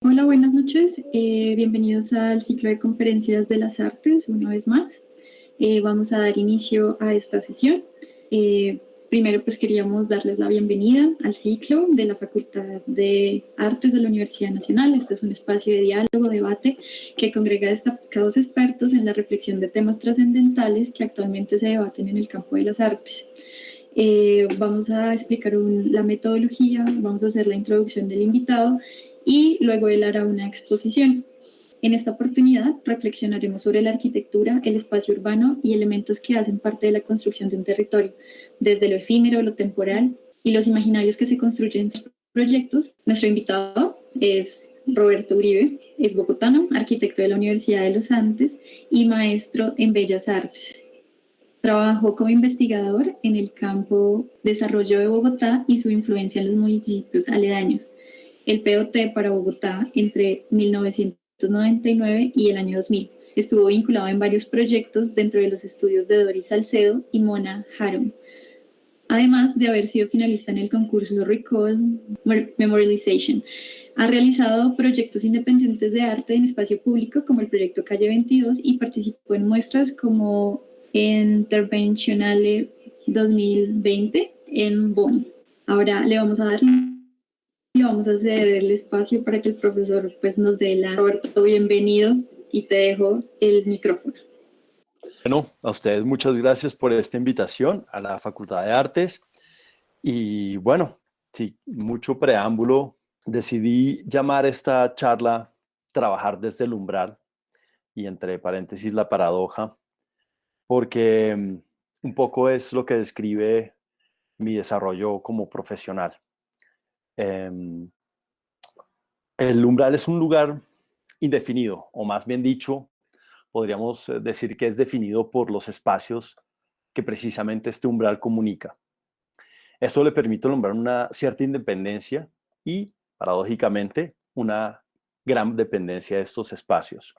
Hola, buenas noches. Bienvenidos al ciclo de conferencias de las artes, una vez más. Vamos a dar inicio a esta sesión. Primero, pues queríamos darles la bienvenida al ciclo de la Facultad de Artes de la Universidad Nacional. Este es un espacio de diálogo, debate, que congrega destacados expertos en la reflexión de temas trascendentales que actualmente se debaten en el campo de las artes. Vamos a explicar la metodología, vamos a hacer la introducción del invitado y luego él hará una exposición. En esta oportunidad reflexionaremos sobre la arquitectura, el espacio urbano y elementos que hacen parte de la construcción de un territorio, desde lo efímero, lo temporal y los imaginarios que se construyen en sus proyectos. Nuestro invitado es Roberto Uribe, es bogotano, arquitecto de la Universidad de los Andes y maestro en Bellas Artes. Trabajó como investigador en el campo desarrollo de Bogotá y su influencia en los municipios aledaños. El POT para Bogotá entre 1999 y el año 2000. Estuvo vinculado en varios proyectos dentro de los estudios de Doris Salcedo y Mona Harum, además de haber sido finalista en el concurso Recall Memorialization. Ha realizado proyectos independientes de arte en espacio público como el proyecto Calle 22 y participó en muestras como Interventionale 2020 en Bonn. Ahora le vamos a dar y vamos a ceder el espacio para que el profesor pues nos dé la... Roberto, bienvenido y te dejo el micrófono. Bueno, a ustedes muchas gracias por esta invitación a la Facultad de Artes. Y bueno, sin mucho preámbulo, decidí llamar esta charla Trabajar desde el umbral, y entre paréntesis la paradoja, porque un poco es lo que describe mi desarrollo como profesional. El umbral es un lugar indefinido, o más bien dicho, podríamos decir que es definido por los espacios que precisamente este umbral comunica. Esto le permite al umbral una cierta independencia y, paradójicamente, una gran dependencia de estos espacios.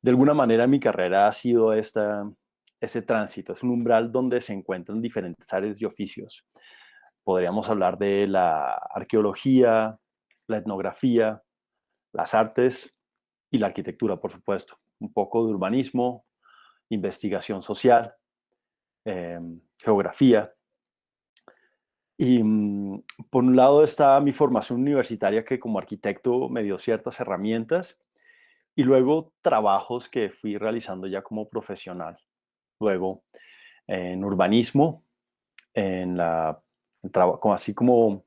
De alguna manera, mi carrera ha sido ese tránsito. Es un umbral donde se encuentran diferentes áreas y oficios. Podríamos hablar de la arqueología, la etnografía, las artes y la arquitectura, por supuesto. Un poco de urbanismo, investigación social, geografía. Y por un lado está mi formación universitaria, que como arquitecto me dio ciertas herramientas, y luego trabajos que fui realizando ya como profesional. Luego en urbanismo, así como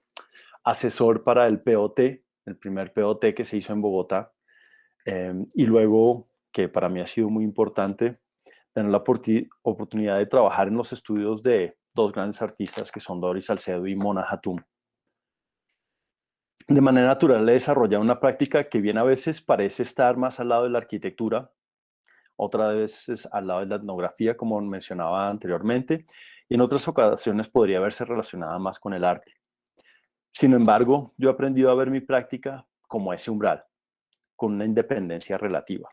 asesor para el POT, el primer POT que se hizo en Bogotá, y luego, que para mí ha sido muy importante, tener la oportunidad de trabajar en los estudios de dos grandes artistas que son Doris Salcedo y Mona Hatum. De manera natural he desarrollado una práctica que bien a veces parece estar más al lado de la arquitectura, otras veces al lado de la etnografía, como mencionaba anteriormente, y en otras ocasiones podría verse relacionada más con el arte. Sin embargo, yo he aprendido a ver mi práctica como ese umbral, con una independencia relativa.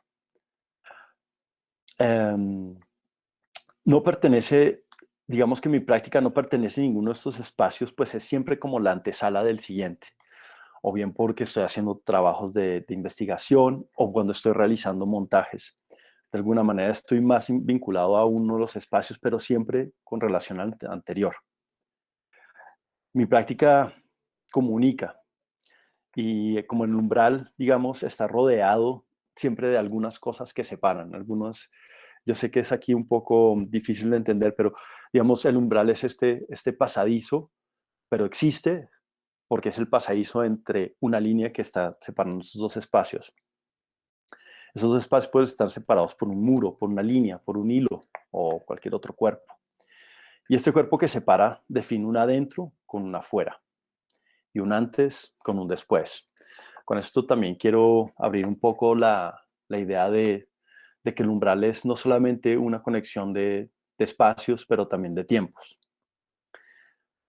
No pertenece, digamos que mi práctica no pertenece a ninguno de estos espacios, pues es siempre como la antesala del siguiente, o bien porque estoy haciendo trabajos de investigación o cuando estoy realizando montajes. De alguna manera estoy más vinculado a uno de los espacios, pero siempre con relación al anterior. Mi práctica comunica y como el umbral, digamos, está rodeado siempre de algunas cosas que separan. Yo sé que es aquí un poco difícil de entender, pero digamos, el umbral es este pasadizo, pero existe porque es el pasadizo entre una línea que está separando esos dos espacios. Esos dos espacios pueden estar separados por un muro, por una línea, por un hilo o cualquier otro cuerpo. Y este cuerpo que separa define un adentro con un afuera y un antes con un después. Con esto también quiero abrir un poco la idea de que el umbral es no solamente una conexión de espacios, pero también de tiempos.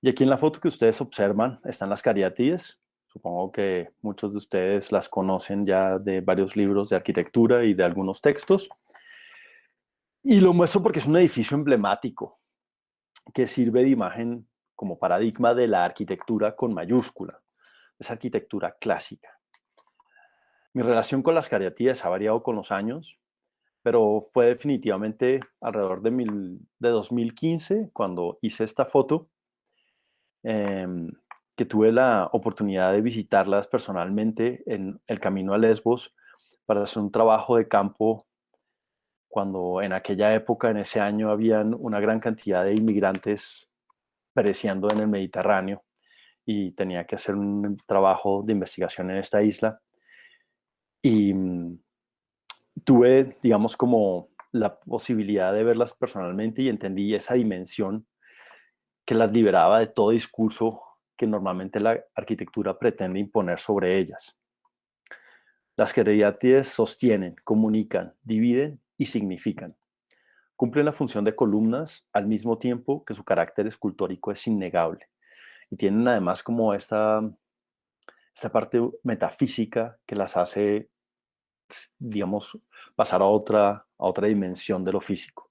Y aquí en la foto que ustedes observan están las cariátides. Supongo que muchos de ustedes las conocen ya de varios libros de arquitectura y de algunos textos. Y lo muestro porque es un edificio emblemático que sirve de imagen como paradigma de la arquitectura con mayúscula. Es arquitectura clásica. Mi relación con las cariátides ha variado con los años, pero fue definitivamente alrededor de 2015 cuando hice esta foto, em, que tuve la oportunidad de visitarlas personalmente en el camino a Lesbos para hacer un trabajo de campo cuando en aquella época, en ese año, habían una gran cantidad de inmigrantes pereciendo en el Mediterráneo y tenía que hacer un trabajo de investigación en esta isla. Y tuve, digamos, como la posibilidad de verlas personalmente y entendí esa dimensión que las liberaba de todo discurso que normalmente la arquitectura pretende imponer sobre ellas. Las cariátides sostienen, comunican, dividen y significan. Cumplen la función de columnas al mismo tiempo que su carácter escultórico es innegable. Y tienen además como esta parte metafísica que las hace, digamos, pasar a otra dimensión de lo físico.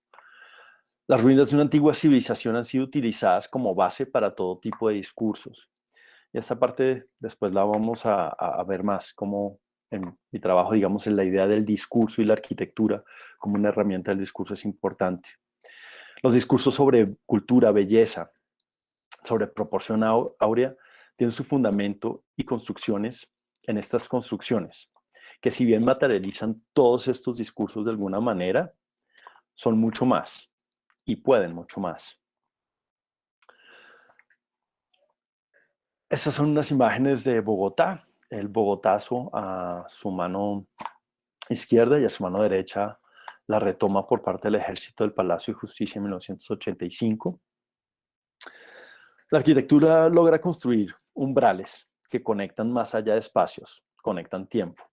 Las ruinas de una antigua civilización han sido utilizadas como base para todo tipo de discursos. Y esta parte después la vamos a ver más, como en mi trabajo, digamos, en la idea del discurso y la arquitectura como una herramienta del discurso es importante. Los discursos sobre cultura, belleza, sobre proporción áurea, tienen su fundamento y construcciones en estas construcciones, que si bien materializan todos estos discursos de alguna manera, son mucho más y pueden mucho más. Estas son unas imágenes de Bogotá, el Bogotazo a su mano izquierda y a su mano derecha la retoma por parte del Ejército del Palacio de Justicia en 1985. La arquitectura logra construir umbrales que conectan más allá de espacios, conectan tiempo.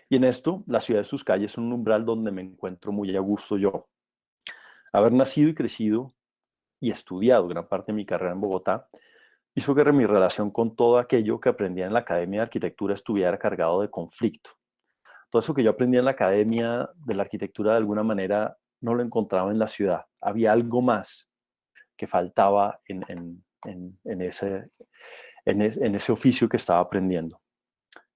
Y en esto, la ciudad de sus calles es un umbral donde me encuentro muy a gusto yo. Haber nacido y crecido y estudiado gran parte de mi carrera en Bogotá hizo que mi relación con todo aquello que aprendía en la Academia de Arquitectura estuviera cargado de conflicto. Todo eso que yo aprendía en la Academia de la Arquitectura de alguna manera no lo encontraba en la ciudad. Había algo más que faltaba en ese oficio que estaba aprendiendo.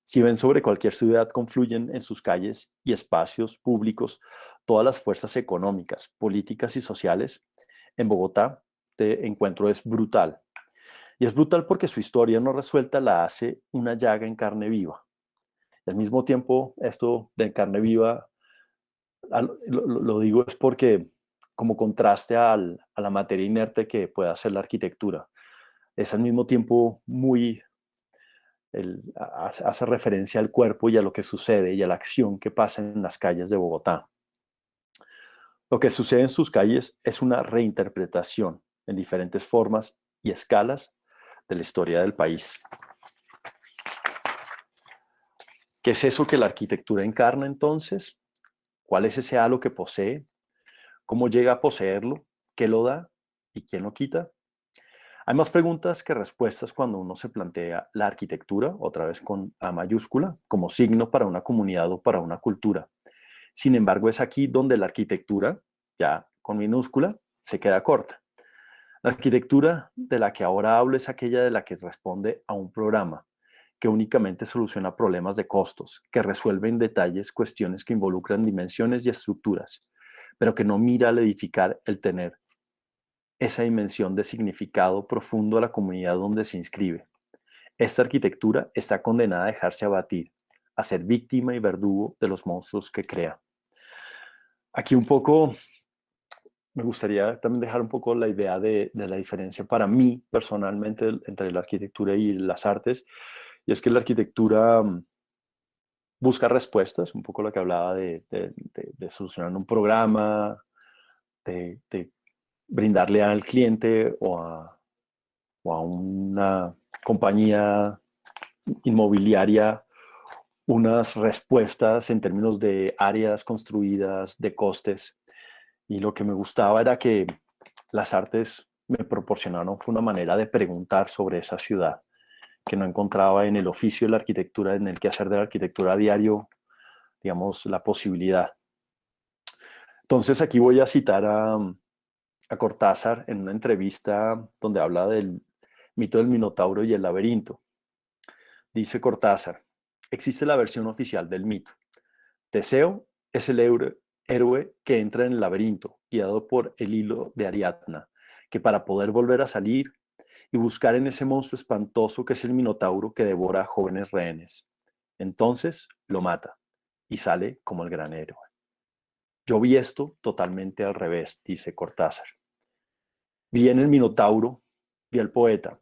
Si ven, sobre cualquier ciudad confluyen en sus calles y espacios públicos todas las fuerzas económicas, políticas y sociales. En Bogotá, este encuentro es brutal. Y es brutal porque su historia no resuelta la hace una llaga en carne viva. Y al mismo tiempo, esto de carne viva, lo digo es porque como contraste a la materia inerte que puede hacer la arquitectura, es al mismo tiempo hace referencia al cuerpo y a lo que sucede y a la acción que pasa en las calles de Bogotá. Lo que sucede en sus calles es una reinterpretación en diferentes formas y escalas de la historia del país. ¿Qué es eso que la arquitectura encarna entonces? ¿Cuál es ese halo que posee? ¿Cómo llega a poseerlo? ¿Qué lo da? ¿Y quién lo quita? Hay más preguntas que respuestas cuando uno se plantea la arquitectura, otra vez con A mayúscula, como signo para una comunidad o para una cultura. Sin embargo, es aquí donde la arquitectura, ya con minúscula, se queda corta. La arquitectura de la que ahora hablo es aquella de la que responde a un programa, que únicamente soluciona problemas de costos, que resuelve en detalles cuestiones que involucran dimensiones y estructuras, pero que no mira al edificar el tener esa dimensión de significado profundo a la comunidad donde se inscribe. Esta arquitectura está condenada a dejarse abatir, a ser víctima y verdugo de los monstruos que crea. Aquí un poco me gustaría también dejar un poco la idea de la diferencia para mí personalmente entre la arquitectura y las artes, y es que la arquitectura busca respuestas, un poco lo que hablaba de solucionar un programa, de brindarle al cliente o a una compañía inmobiliaria unas respuestas en términos de áreas construidas, de costes. Y lo que me gustaba era que las artes me proporcionaron fue una manera de preguntar sobre esa ciudad que no encontraba en el oficio de la arquitectura, en el quehacer de la arquitectura a diario, digamos, la posibilidad. Entonces aquí voy a citar a Cortázar en una entrevista donde habla del mito del Minotauro y el laberinto. Dice Cortázar: Existe la versión oficial del mito. Teseo es el héroe que entra en el laberinto, guiado por el hilo de Ariadna, que para poder volver a salir y buscar en ese monstruo espantoso que es el Minotauro que devora a jóvenes rehenes. Entonces lo mata y sale como el gran héroe. Yo vi esto totalmente al revés, dice Cortázar. Vi en el Minotauro, vi al poeta,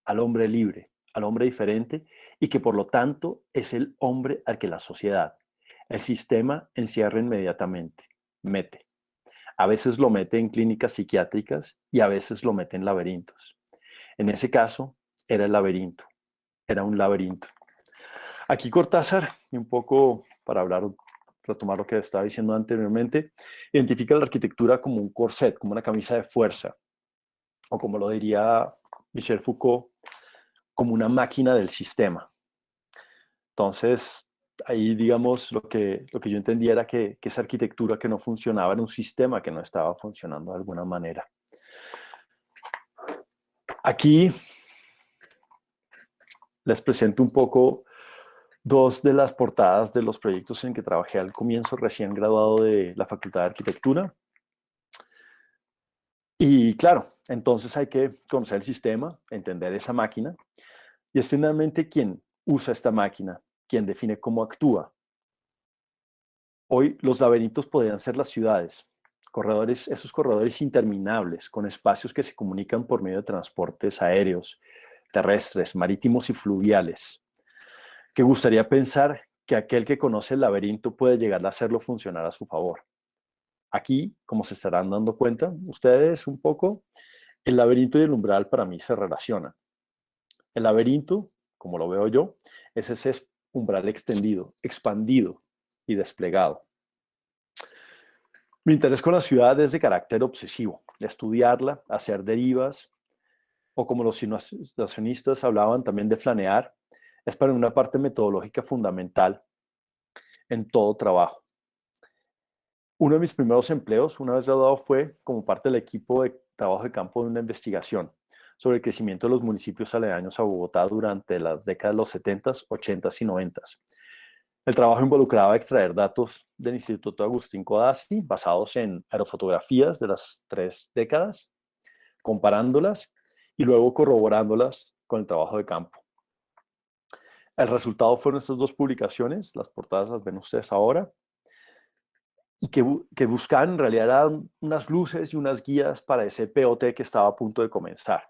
al hombre libre, al hombre diferente y que por lo tanto es el hombre al que la sociedad, el sistema encierra inmediatamente, mete. A veces lo mete en clínicas psiquiátricas y a veces lo mete en laberintos. En ese caso era el laberinto, era un laberinto. Aquí Cortázar, y un poco para retomar lo que estaba diciendo anteriormente, identifica la arquitectura como un corset, como una camisa de fuerza, o como lo diría Michel Foucault, como una máquina del sistema. Entonces, ahí, digamos, lo que yo entendía era que esa arquitectura que no funcionaba era un sistema que no estaba funcionando de alguna manera. Aquí les presento un poco dos de las portadas de los proyectos en que trabajé al comienzo, recién graduado de la Facultad de Arquitectura. Y claro, entonces hay que conocer el sistema, entender esa máquina, y es finalmente quien usa esta máquina, quien define cómo actúa. Hoy los laberintos podrían ser las ciudades, corredores, esos corredores interminables, con espacios que se comunican por medio de transportes aéreos, terrestres, marítimos y fluviales, que gustaría pensar que aquel que conoce el laberinto puede llegar a hacerlo funcionar a su favor. Aquí, como se estarán dando cuenta ustedes un poco, el laberinto y el umbral para mí se relacionan. El laberinto, como lo veo yo, es ese umbral extendido, expandido y desplegado. Mi interés con la ciudad es de carácter obsesivo, de estudiarla, hacer derivas, o como los situacionistas hablaban también de flanear, es para una parte metodológica fundamental en todo trabajo. Uno de mis primeros empleos, una vez graduado, fue como parte del equipo de trabajo de campo de una investigación sobre el crecimiento de los municipios aledaños a Bogotá durante las décadas de los 70s, 80s y 90s. El trabajo involucraba extraer datos del Instituto Agustín Codazzi basados en aerofotografías de las 3 décadas, comparándolas y luego corroborándolas con el trabajo de campo. El resultado fueron estas dos publicaciones, las portadas las ven ustedes ahora, y que buscaban en realidad eran unas luces y unas guías para ese POT que estaba a punto de comenzar.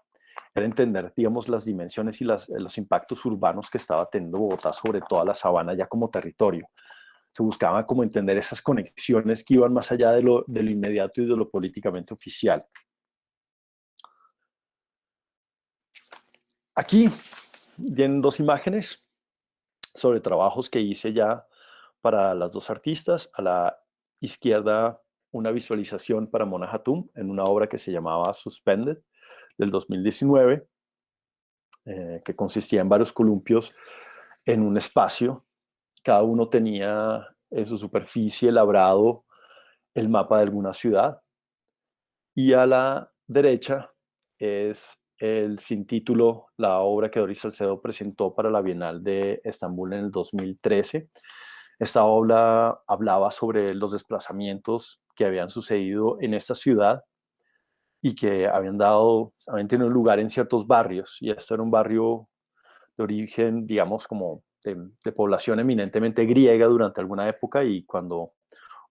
Era entender, digamos, las dimensiones y los impactos urbanos que estaba teniendo Bogotá sobre toda la sabana ya como territorio. Se buscaba como entender esas conexiones que iban más allá de lo inmediato y de lo políticamente oficial. Aquí tienen dos imágenes sobre trabajos que hice ya para las dos artistas. A la izquierda, una visualización para Mona Hatoum en una obra que se llamaba Suspended, del 2019, que consistía en varios columpios en un espacio. Cada uno tenía en su superficie labrado el mapa de alguna ciudad. Y a la derecha es el sin título, la obra que Doris Salcedo presentó para la Bienal de Estambul en el 2013. Esta obra hablaba sobre los desplazamientos que habían sucedido en esta ciudad y que habían tenido lugar en ciertos barrios. Y esto era un barrio de origen, digamos, como de población eminentemente griega durante alguna época, y cuando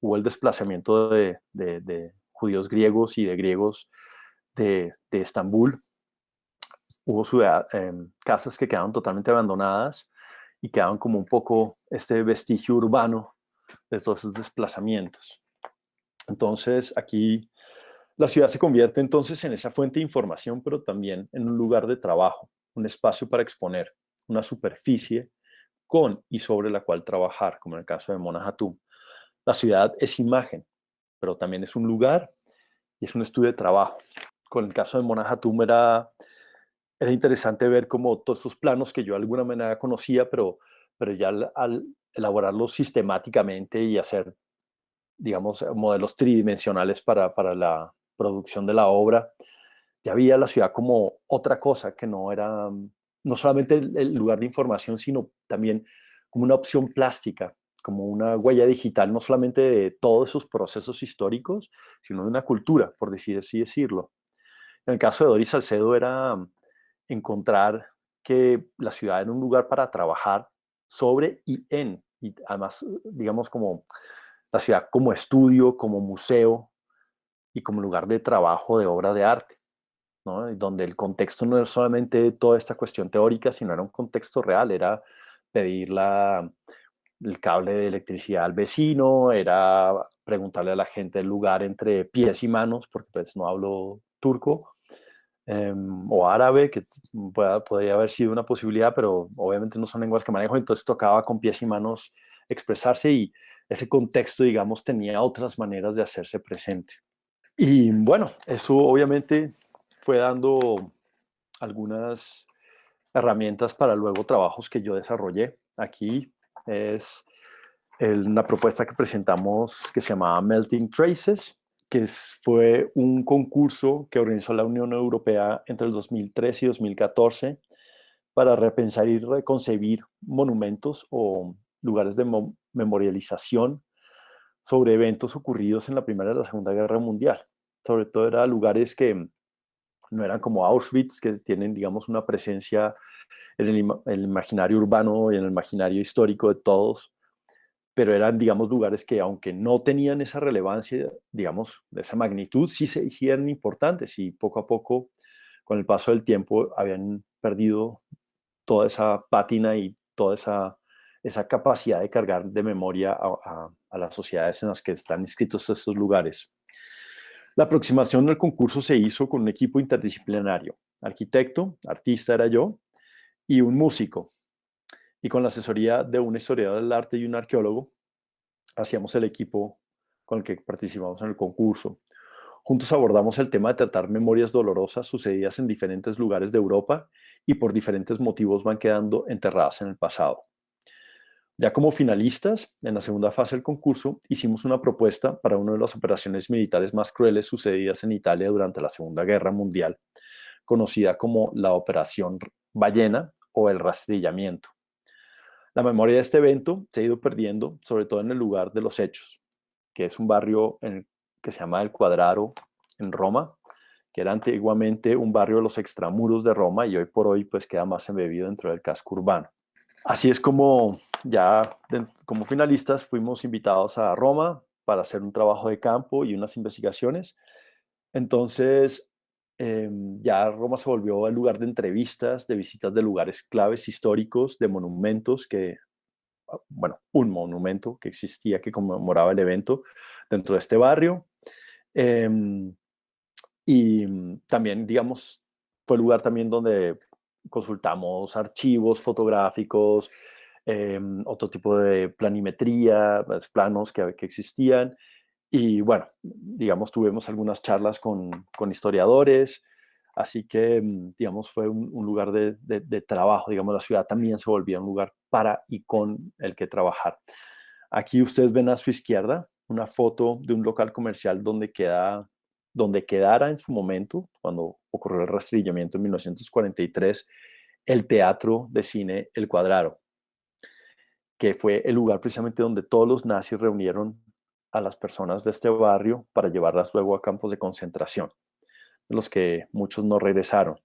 hubo el desplazamiento de judíos griegos y de griegos de Estambul, hubo casas que quedaron totalmente abandonadas y quedaban como un poco este vestigio urbano de todos esos desplazamientos. Entonces, aquí la ciudad se convierte entonces en esa fuente de información, pero también en un lugar de trabajo, un espacio para exponer, una superficie con y sobre la cual trabajar, como en el caso de Mona Hatoum. La ciudad es imagen, pero también es un lugar y es un estudio de trabajo. Con el caso de Mona Hatoum era interesante ver cómo todos esos planos que yo de alguna manera conocía, pero ya al elaborarlos sistemáticamente y hacer, digamos, modelos tridimensionales para la producción de la obra, ya veía la ciudad como otra cosa que no era, no solamente el lugar de información, sino también como una opción plástica, como una huella digital, no solamente de todos esos procesos históricos, sino de una cultura, por decir así decirlo. En el caso de Doris Salcedo era encontrar que la ciudad era un lugar para trabajar sobre y además, digamos, como la ciudad como estudio, como museo y como lugar de trabajo de obra de arte, ¿no? Donde el contexto no era solamente toda esta cuestión teórica, sino era un contexto real, era pedir el cable de electricidad al vecino, era preguntarle a la gente el lugar entre pies y manos, porque pues no hablo turco, o árabe, que podría haber sido una posibilidad, pero obviamente no son lenguas que manejo, entonces tocaba con pies y manos expresarse y ese contexto, digamos, tenía otras maneras de hacerse presente. Y bueno, eso obviamente fue dando algunas herramientas para luego trabajos que yo desarrollé. Aquí es una propuesta que presentamos que se llamaba Melting Traces, que fue un concurso que organizó la Unión Europea entre el 2013 y 2014 para repensar y reconcebir monumentos o lugares de memorialización sobre eventos ocurridos en la Primera y la Segunda Guerra Mundial. Sobre todo eran lugares que no eran como Auschwitz, que tienen, digamos, una presencia en el imaginario urbano y en el imaginario histórico de todos, pero eran, digamos, lugares que aunque no tenían esa relevancia, digamos, de esa magnitud, sí eran importantes y poco a poco, con el paso del tiempo, habían perdido toda esa pátina y toda esa capacidad de cargar de memoria a las sociedades en las que están inscritos estos lugares. La aproximación del concurso se hizo con un equipo interdisciplinario, arquitecto, artista era yo, y un músico. Y con la asesoría de un historiador del arte y un arqueólogo, hacíamos el equipo con el que participamos en el concurso. Juntos abordamos el tema de tratar memorias dolorosas sucedidas en diferentes lugares de Europa y por diferentes motivos van quedando enterradas en el pasado. Ya como finalistas, en la segunda fase del concurso, hicimos una propuesta para una de las operaciones militares más crueles sucedidas en Italia durante la Segunda Guerra Mundial, conocida como la Operación Ballena o el rastrillamiento. La memoria de este evento se ha ido perdiendo, sobre todo en el lugar de los hechos, que es un barrio que se llama El Cuadraro en Roma, que era antiguamente un barrio de los extramuros de Roma y hoy por hoy pues queda más embebido dentro del casco urbano. Así es como ya como finalistas fuimos invitados a Roma para hacer un trabajo de campo y unas investigaciones. Entonces, ya Roma se volvió el lugar de entrevistas, de visitas de lugares claves históricos, de monumentos bueno, un monumento que existía que conmemoraba el evento dentro de este barrio. Y también, digamos, fue el lugar también donde consultamos archivos fotográficos, otro tipo de planimetría, planos que existían. Y bueno, digamos, tuvimos algunas charlas con historiadores, así que, digamos, fue un lugar de trabajo, digamos, la ciudad también se volvía un lugar para y con el que trabajar. Aquí ustedes ven a su izquierda una foto de un local comercial donde quedara en su momento, cuando ocurrió el rastrillamiento en 1943, el teatro de cine El Cuadraro, que fue el lugar precisamente donde todos los nazis reunieron a las personas de este barrio para llevarlas luego a campos de concentración, de los que muchos no regresaron.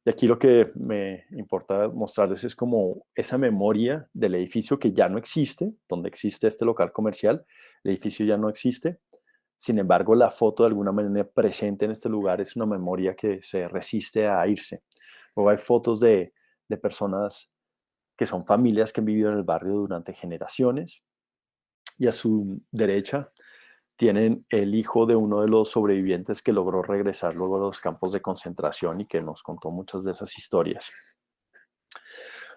Y aquí lo que me importa mostrarles es como esa memoria del edificio que ya no existe, donde existe este local comercial, el edificio ya no existe. Sin embargo, la foto de alguna manera presente en este lugar es una memoria que se resiste a irse. Luego hay fotos de personas que son familias que han vivido en el barrio durante generaciones. Y a su derecha tienen el hijo de uno de los sobrevivientes que logró regresar luego a los campos de concentración y que nos contó muchas de esas historias.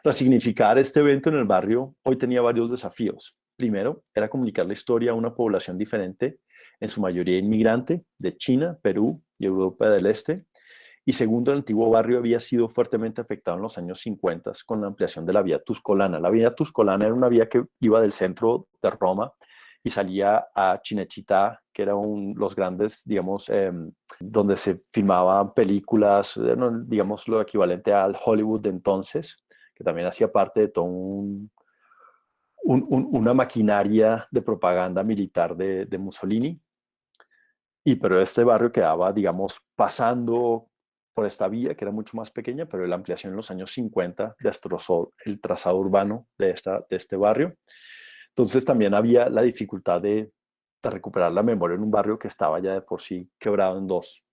Resignificar este evento en el barrio hoy tenía varios desafíos. Primero, era comunicar la historia a una población diferente, en su mayoría inmigrante, de China, Perú y Europa del Este. Y segundo, el antiguo barrio había sido fuertemente afectado en los años 50 con la ampliación de la vía Tuscolana. La vía Tuscolana era una vía que iba del centro de Roma y salía a Cinecittà, que era los grandes, digamos, donde se filmaban películas, digamos, lo equivalente al Hollywood de entonces, que también hacía parte de todo una maquinaria de propaganda militar de Mussolini. Pero este barrio quedaba, digamos, pasando por esta vía, que era mucho más pequeña, pero la ampliación en los años 50 destrozó el trazado urbano de este barrio. Entonces también había la dificultad de recuperar la memoria en un barrio que estaba ya de por sí quebrado en dos.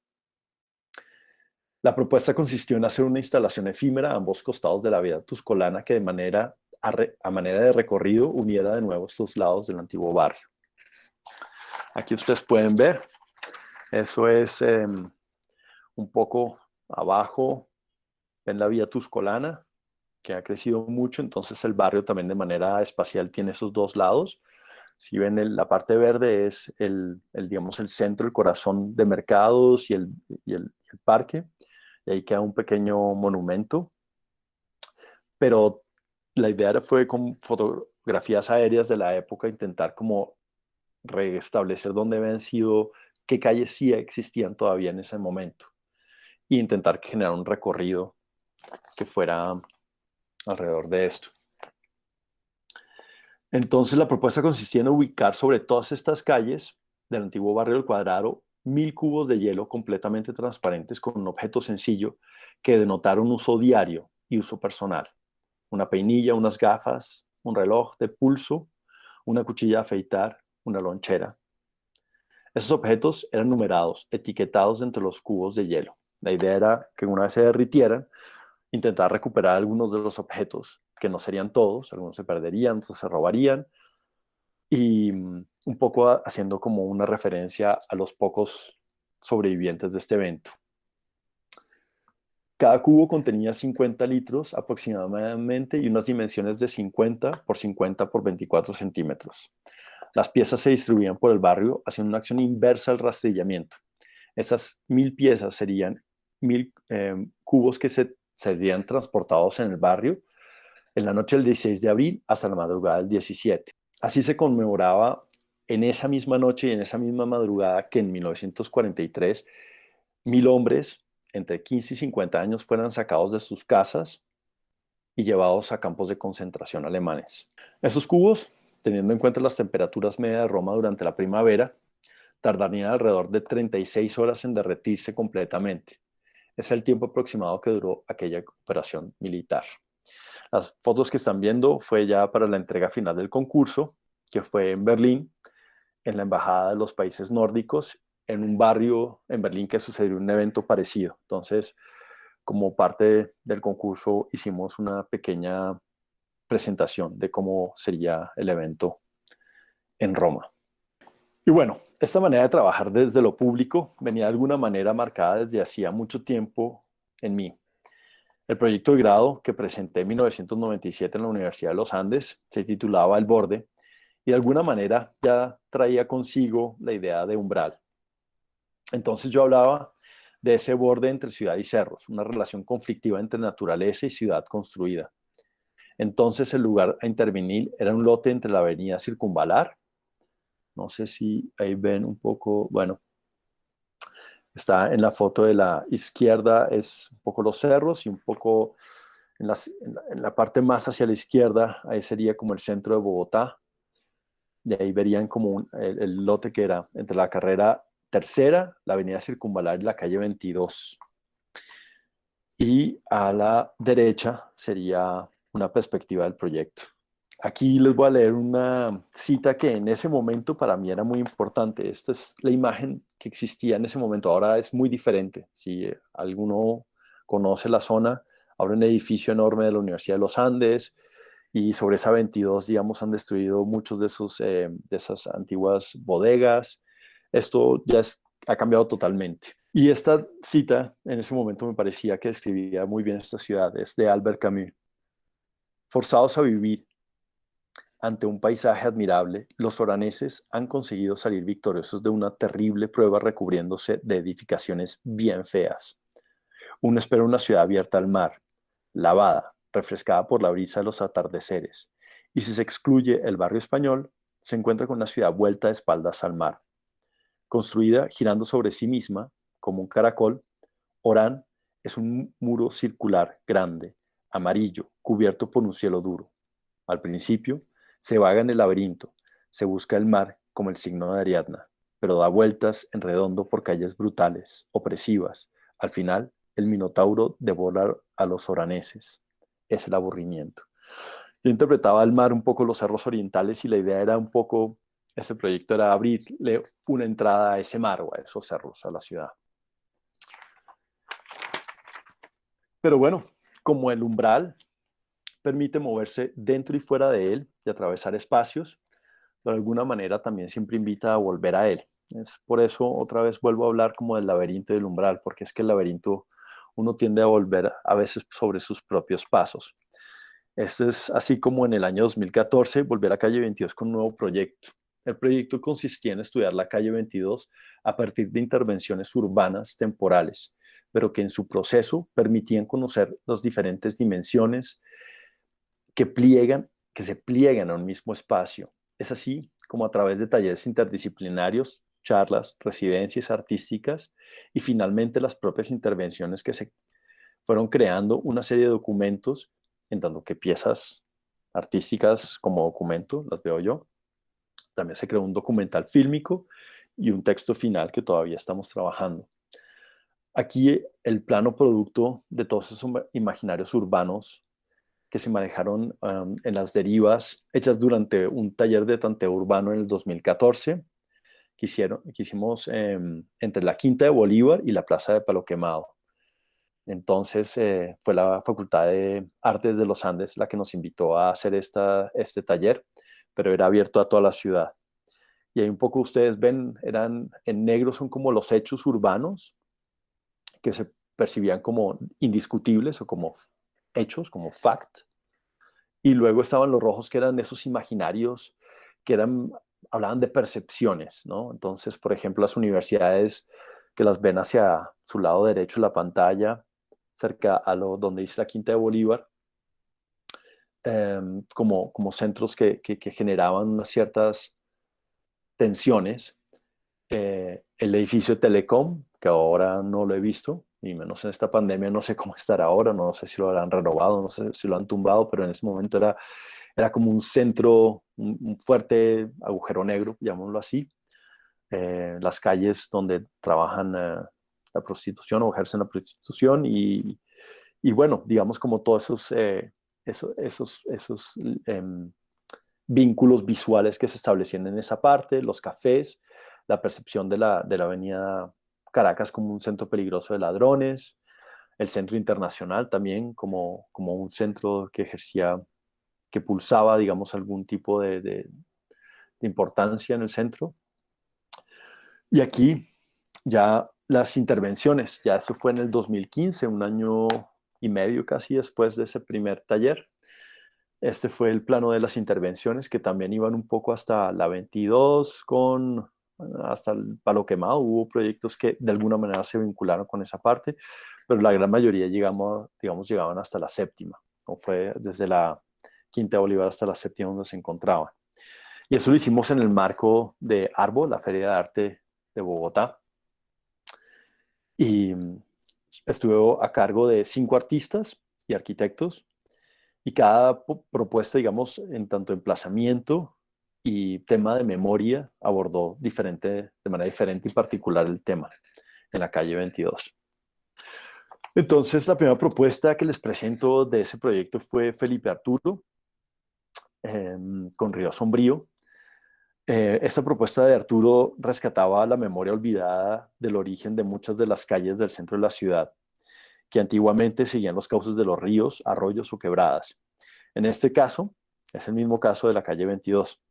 La propuesta consistió en hacer una instalación efímera a ambos costados de la vía tuscolana que a manera de recorrido uniera de nuevo estos lados del antiguo barrio. Aquí ustedes pueden ver, eso es un poco abajo, ven la vía tuscolana, que ha crecido mucho, entonces el barrio también de manera espacial tiene esos dos lados. Si ven la parte verde es digamos, el centro, el corazón de mercados y el parque, y ahí queda un pequeño monumento, pero la idea fue con fotografías aéreas de la época intentar como restablecer dónde habían sido, qué calles sí existían todavía en ese momento, e intentar generar un recorrido que fuera alrededor de esto. Entonces la propuesta consistía en ubicar sobre todas estas calles del antiguo barrio del Cuadrado 1000 cubos de hielo completamente transparentes con un objeto sencillo que denotara un uso diario y uso personal. Una peinilla, unas gafas, un reloj de pulso, una cuchilla de afeitar, una lonchera. Esos objetos eran numerados, etiquetados entre los cubos de hielo. La idea era que una vez se derritieran, intentar recuperar algunos de los objetos, que no serían todos, algunos se perderían, otros se robarían, y un poco haciendo como una referencia a los pocos sobrevivientes de este evento. Cada cubo contenía 50 litros aproximadamente y unas dimensiones de 50 por 50 por 24 centímetros. Las piezas se distribuían por el barrio haciendo una acción inversa al rastrillamiento. Esas 1000 piezas serían 1000 cubos que serían transportados en el barrio en la noche del 16 de abril hasta la madrugada del 17. Así se conmemoraba en esa misma noche y en esa misma madrugada que en 1943 1000 hombres entre 15 y 50 años fueran sacados de sus casas y llevados a campos de concentración alemanes. Esos cubos, teniendo en cuenta las temperaturas medias de Roma durante la primavera, tardarían alrededor de 36 horas en derretirse completamente. Es el tiempo aproximado que duró aquella operación militar. Las fotos que están viendo fue ya para la entrega final del concurso, que fue en Berlín, en la Embajada de los Países Nórdicos, en un barrio en Berlín que sucedió un evento parecido. Entonces, como parte del concurso, hicimos una pequeña presentación de cómo sería el evento en Roma. Y bueno, esta manera de trabajar desde lo público venía de alguna manera marcada desde hacía mucho tiempo en mí. El proyecto de grado que presenté en 1997 en la Universidad de los Andes se titulaba El Borde y de alguna manera ya traía consigo la idea de umbral. Entonces yo hablaba de ese borde entre ciudad y cerros, una relación conflictiva entre naturaleza y ciudad construida. Entonces el lugar a intervenir era un lote entre la avenida Circunvalar, no sé si ahí ven un poco, bueno, está en la foto de la izquierda, es un poco los cerros y un poco en la parte más hacia la izquierda, ahí sería como el centro de Bogotá. De ahí verían como el lote que era entre la carrera tercera, la avenida Circunvalar y la calle 22. Y a la derecha sería una perspectiva del proyecto. Aquí les voy a leer una cita que en ese momento para mí era muy importante. Esta es la imagen que existía en ese momento. Ahora es muy diferente. Si alguno conoce la zona, ahora un edificio enorme de la Universidad de los Andes y sobre esa 22, digamos, han destruido muchos de esas antiguas bodegas. Esto ya ha cambiado totalmente. Y esta cita en ese momento me parecía que describía muy bien esta ciudad. Es de Albert Camus. Forzados a vivir ante un paisaje admirable, los oraneses han conseguido salir victoriosos de una terrible prueba recubriéndose de edificaciones bien feas. Uno espera una ciudad abierta al mar, lavada, refrescada por la brisa de los atardeceres, y si se excluye el barrio español, se encuentra con una ciudad vuelta de espaldas al mar. Construida girando sobre sí misma, como un caracol, Orán es un muro circular grande, amarillo, cubierto por un cielo duro. Al principio, se vaga en el laberinto, se busca el mar como el signo de Ariadna, pero da vueltas en redondo por calles brutales, opresivas. Al final, el Minotauro devora a los oraneses. Es el aburrimiento. Yo interpretaba al mar un poco los cerros orientales y la idea era un poco, ese proyecto era abrirle una entrada a ese mar o a esos cerros, a la ciudad. Pero bueno, como el umbral permite moverse dentro y fuera de él y atravesar espacios, de alguna manera también siempre invita a volver a él. Es por eso otra vez vuelvo a hablar como del laberinto y del umbral, porque es que el laberinto uno tiende a volver a veces sobre sus propios pasos. Este es así como en el año 2014 volví a la calle 22 con un nuevo proyecto. El proyecto consistía en estudiar la calle 22 a partir de intervenciones urbanas temporales, pero que en su proceso permitían conocer las diferentes dimensiones que se pliegan a un mismo espacio. Es así como a través de talleres interdisciplinarios, charlas, residencias artísticas y finalmente las propias intervenciones que se fueron creando una serie de documentos, en tanto que piezas artísticas como documento, las veo yo. También se creó un documental fílmico y un texto final que todavía estamos trabajando. Aquí el plano producto de todos esos imaginarios urbanos que se manejaron en las derivas hechas durante un taller de tanteo urbano en el 2014 que hicimos entre la Quinta de Bolívar y la Plaza de Palo Quemado. Entonces fue la Facultad de Artes de los Andes la que nos invitó a hacer este taller, pero era abierto a toda la ciudad. Y ahí un poco ustedes ven, eran en negro son como los hechos urbanos que se percibían como indiscutibles o como hechos, como fact. Y luego estaban los rojos que eran esos imaginarios que hablaban de percepciones, ¿no? Entonces, por ejemplo, las universidades que las ven hacia su lado derecho de la pantalla, cerca a donde dice la Quinta de Bolívar, como centros que generaban unas ciertas tensiones. El edificio de Telecom, que ahora no lo he visto, y menos en esta pandemia, no sé cómo estará ahora, no sé si lo habrán renovado, no sé si lo han tumbado, pero en ese momento era como un centro, un fuerte agujero negro, llamémoslo así. Las calles donde trabajan la prostitución o ejercen la prostitución y bueno, digamos como todos esos vínculos visuales que se establecían en esa parte, los cafés, la percepción de la avenida Caracas como un centro peligroso de ladrones, el centro internacional también como un centro que pulsaba, digamos, algún tipo de importancia en el centro. Y aquí ya las intervenciones, ya eso fue en el 2015, un año y medio casi después de ese primer taller. Este fue el plano de las intervenciones que también iban un poco hasta la 22 hasta el Palo Quemado. Hubo proyectos que de alguna manera se vincularon con esa parte, pero la gran mayoría llegaban hasta la séptima, o fue desde la Quinta de Bolívar hasta la séptima donde se encontraban. Y eso lo hicimos en el marco de Arbo, la Feria de Arte de Bogotá. Y estuve a cargo de 5 artistas y arquitectos y cada propuesta, digamos, en tanto emplazamiento y tema de memoria, abordó de manera diferente y particular el tema en la calle 22. Entonces, la primera propuesta que les presento de ese proyecto fue Felipe Arturo, con Río Sombrío. Esta propuesta de Arturo rescataba la memoria olvidada del origen de muchas de las calles del centro de la ciudad, que antiguamente seguían los cauces de los ríos, arroyos o quebradas. En este caso, es el mismo caso de la calle 22.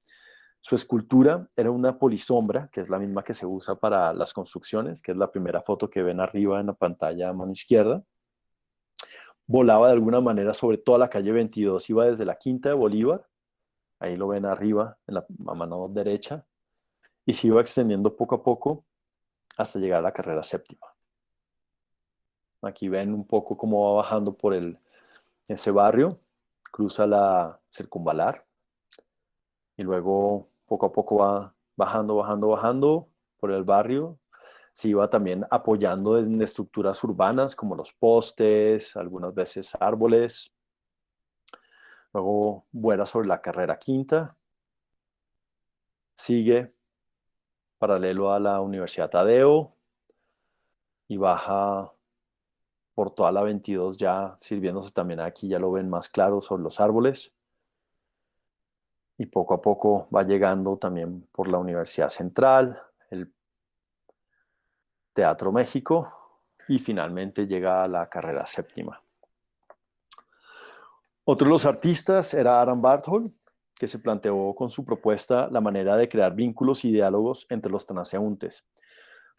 Su escultura era una polisombra, que es la misma que se usa para las construcciones, que es la primera foto que ven arriba en la pantalla a mano izquierda. Volaba de alguna manera sobre toda la calle 22, iba desde la Quinta de Bolívar, ahí lo ven arriba, a mano derecha, y se iba extendiendo poco a poco hasta llegar a la carrera séptima. Aquí ven un poco cómo va bajando por ese barrio, cruza la circunvalar y luego poco a poco va bajando por el barrio. Se iba también apoyando en estructuras urbanas como los postes, algunas veces árboles. Luego vuela sobre la carrera quinta, sigue paralelo a la Universidad Tadeo y baja por toda la 22 ya sirviéndose también aquí, ya lo ven más claro sobre los árboles. Y poco a poco va llegando también por la Universidad Central, el Teatro México y finalmente llega a la carrera séptima. Otro de los artistas era Aram Barthold, que se planteó con su propuesta la manera de crear vínculos y diálogos entre los transeúntes.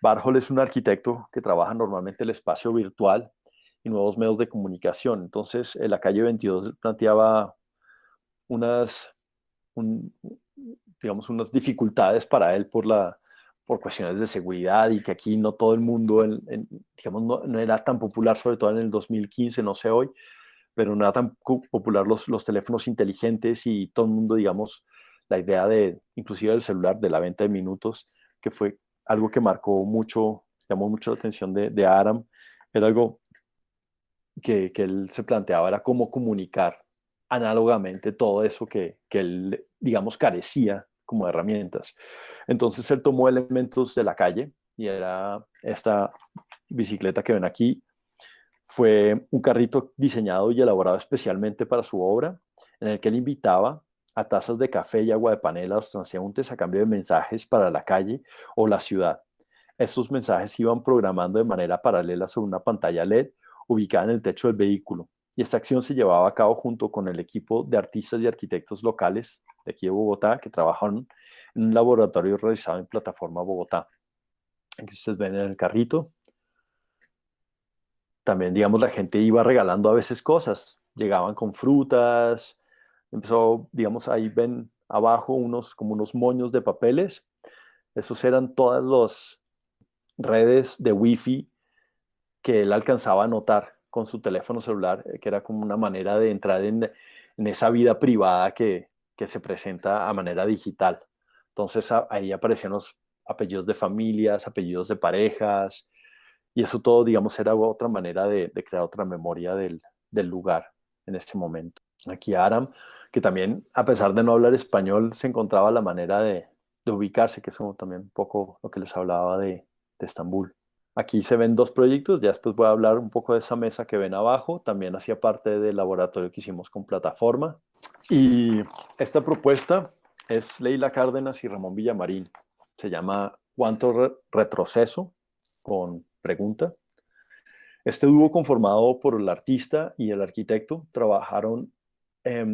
Barthold es un arquitecto que trabaja normalmente el espacio virtual y nuevos medios de comunicación. Entonces, en la calle 22 planteaba unas, un, digamos, unas dificultades para él por cuestiones de seguridad y que aquí no todo el mundo, digamos, no era tan popular, sobre todo en el 2015, no sé hoy, pero no era tan popular los teléfonos inteligentes y todo el mundo, digamos, la idea de, inclusive del celular, de la venta de minutos, que fue algo que marcó mucho, llamó mucho la atención de Aram, era algo que él se planteaba, era cómo comunicar análogamente todo eso que él, digamos, carecía como herramientas. Entonces él tomó elementos de la calle y era esta bicicleta que ven aquí, fue un carrito diseñado y elaborado especialmente para su obra, en el que él invitaba a tazas de café y agua de panela a los transeúntes a cambio de mensajes para la calle o la ciudad. Estos mensajes se iban programando de manera paralela sobre una pantalla LED ubicada en el techo del vehículo. Y esta acción se llevaba a cabo junto con el equipo de artistas y arquitectos locales de aquí de Bogotá que trabajaron en un laboratorio realizado en Plataforma Bogotá. Aquí ustedes ven en el carrito. También, digamos, la gente iba regalando a veces cosas. Llegaban con frutas. Empezó, digamos, ahí ven abajo como unos moños de papeles. Esos eran todas las redes de Wi-Fi que él alcanzaba a notar con su teléfono celular, que era como una manera de entrar en esa vida privada que se presenta a manera digital. Entonces ahí aparecían los apellidos de familias, apellidos de parejas, y eso todo, digamos, era otra manera de crear otra memoria del lugar en este momento. Aquí Aram, que también, a pesar de no hablar español, se encontraba la manera de ubicarse, que es como también un poco lo que les hablaba de Estambul. Aquí se ven dos proyectos, ya después voy a hablar un poco de esa mesa que ven abajo, también hacía parte del laboratorio que hicimos con plataforma. Y esta propuesta es Leila Cárdenas y Ramón Villamarín. Se llama ¿Cuánto retroceso? Con pregunta. Este dúo conformado por el artista y el arquitecto trabajaron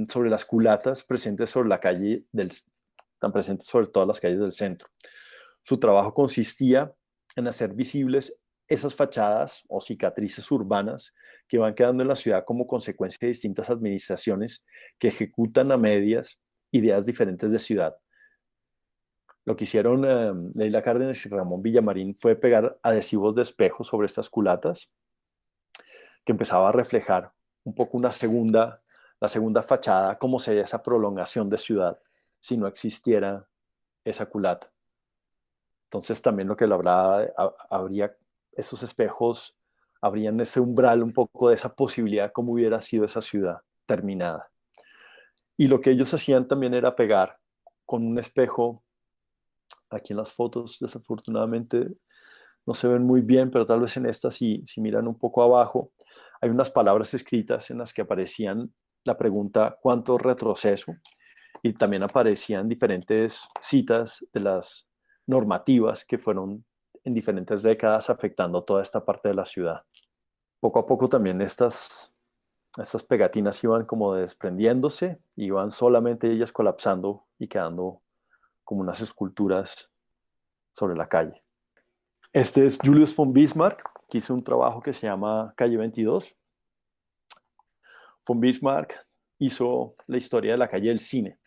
sobre las culatas presentes sobre la calle tan presentes sobre todas las calles del centro. Su trabajo consistía en hacer visibles esas fachadas o cicatrices urbanas que van quedando en la ciudad como consecuencia de distintas administraciones que ejecutan a medias ideas diferentes de ciudad. Lo que hicieron Leila Cárdenas y Ramón Villamarín fue pegar adhesivos de espejo sobre estas culatas que empezaba a reflejar un poco la segunda fachada, cómo sería esa prolongación de ciudad si no existiera esa culata. Entonces también lo que lo habrá, habría, esos espejos habrían ese umbral un poco de esa posibilidad como hubiera sido esa ciudad terminada. Y lo que ellos hacían también era pegar con un espejo, aquí en las fotos desafortunadamente no se ven muy bien, pero tal vez en esta si miran un poco abajo, hay unas palabras escritas en las que aparecían la pregunta ¿cuánto retroceso? Y también aparecían diferentes citas de las normativas que fueron en diferentes décadas afectando toda esta parte de la ciudad. Poco a poco también estas pegatinas iban como desprendiéndose, iban solamente ellas colapsando y quedando como unas esculturas sobre la calle. Este es Julius von Bismarck, que hizo un trabajo que se llama Calle 22. Von Bismarck hizo la historia de la calle del cine.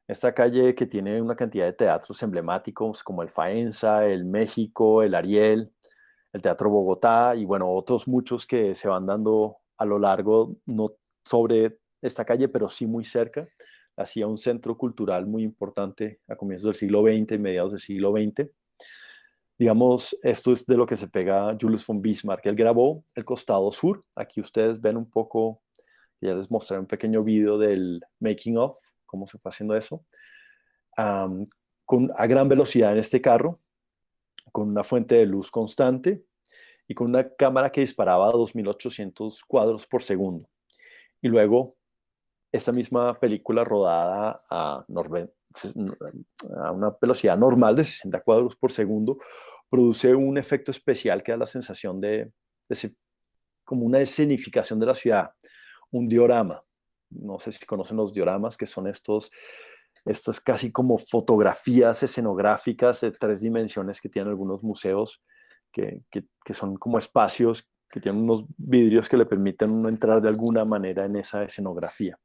Esta calle que tiene una cantidad de teatros emblemáticos como el Faenza, el México, el Ariel, el Teatro Bogotá y bueno, otros muchos que se van dando a lo largo, no sobre esta calle, pero sí muy cerca. Hacía un centro cultural muy importante a comienzos del siglo XX y mediados del siglo XX. Digamos, esto es de lo que se pega Julius von Bismarck. Él grabó el costado sur. Aquí ustedes ven un poco Ya les mostré un pequeño video del making of, cómo se fue haciendo eso, um, a gran velocidad en este carro, con una fuente de luz constante y con una cámara que disparaba a 2.800 cuadros por segundo. Y luego, esta misma película rodada a una velocidad normal de 60 cuadros por segundo, produce un efecto especial que da la sensación como una escenificación de la ciudad, un diorama. No sé si conocen los dioramas, que son estas casi como fotografías escenográficas de 3 dimensiones que tienen algunos museos, que son como espacios que tienen unos vidrios que le permiten uno entrar de alguna manera en esa escenografía.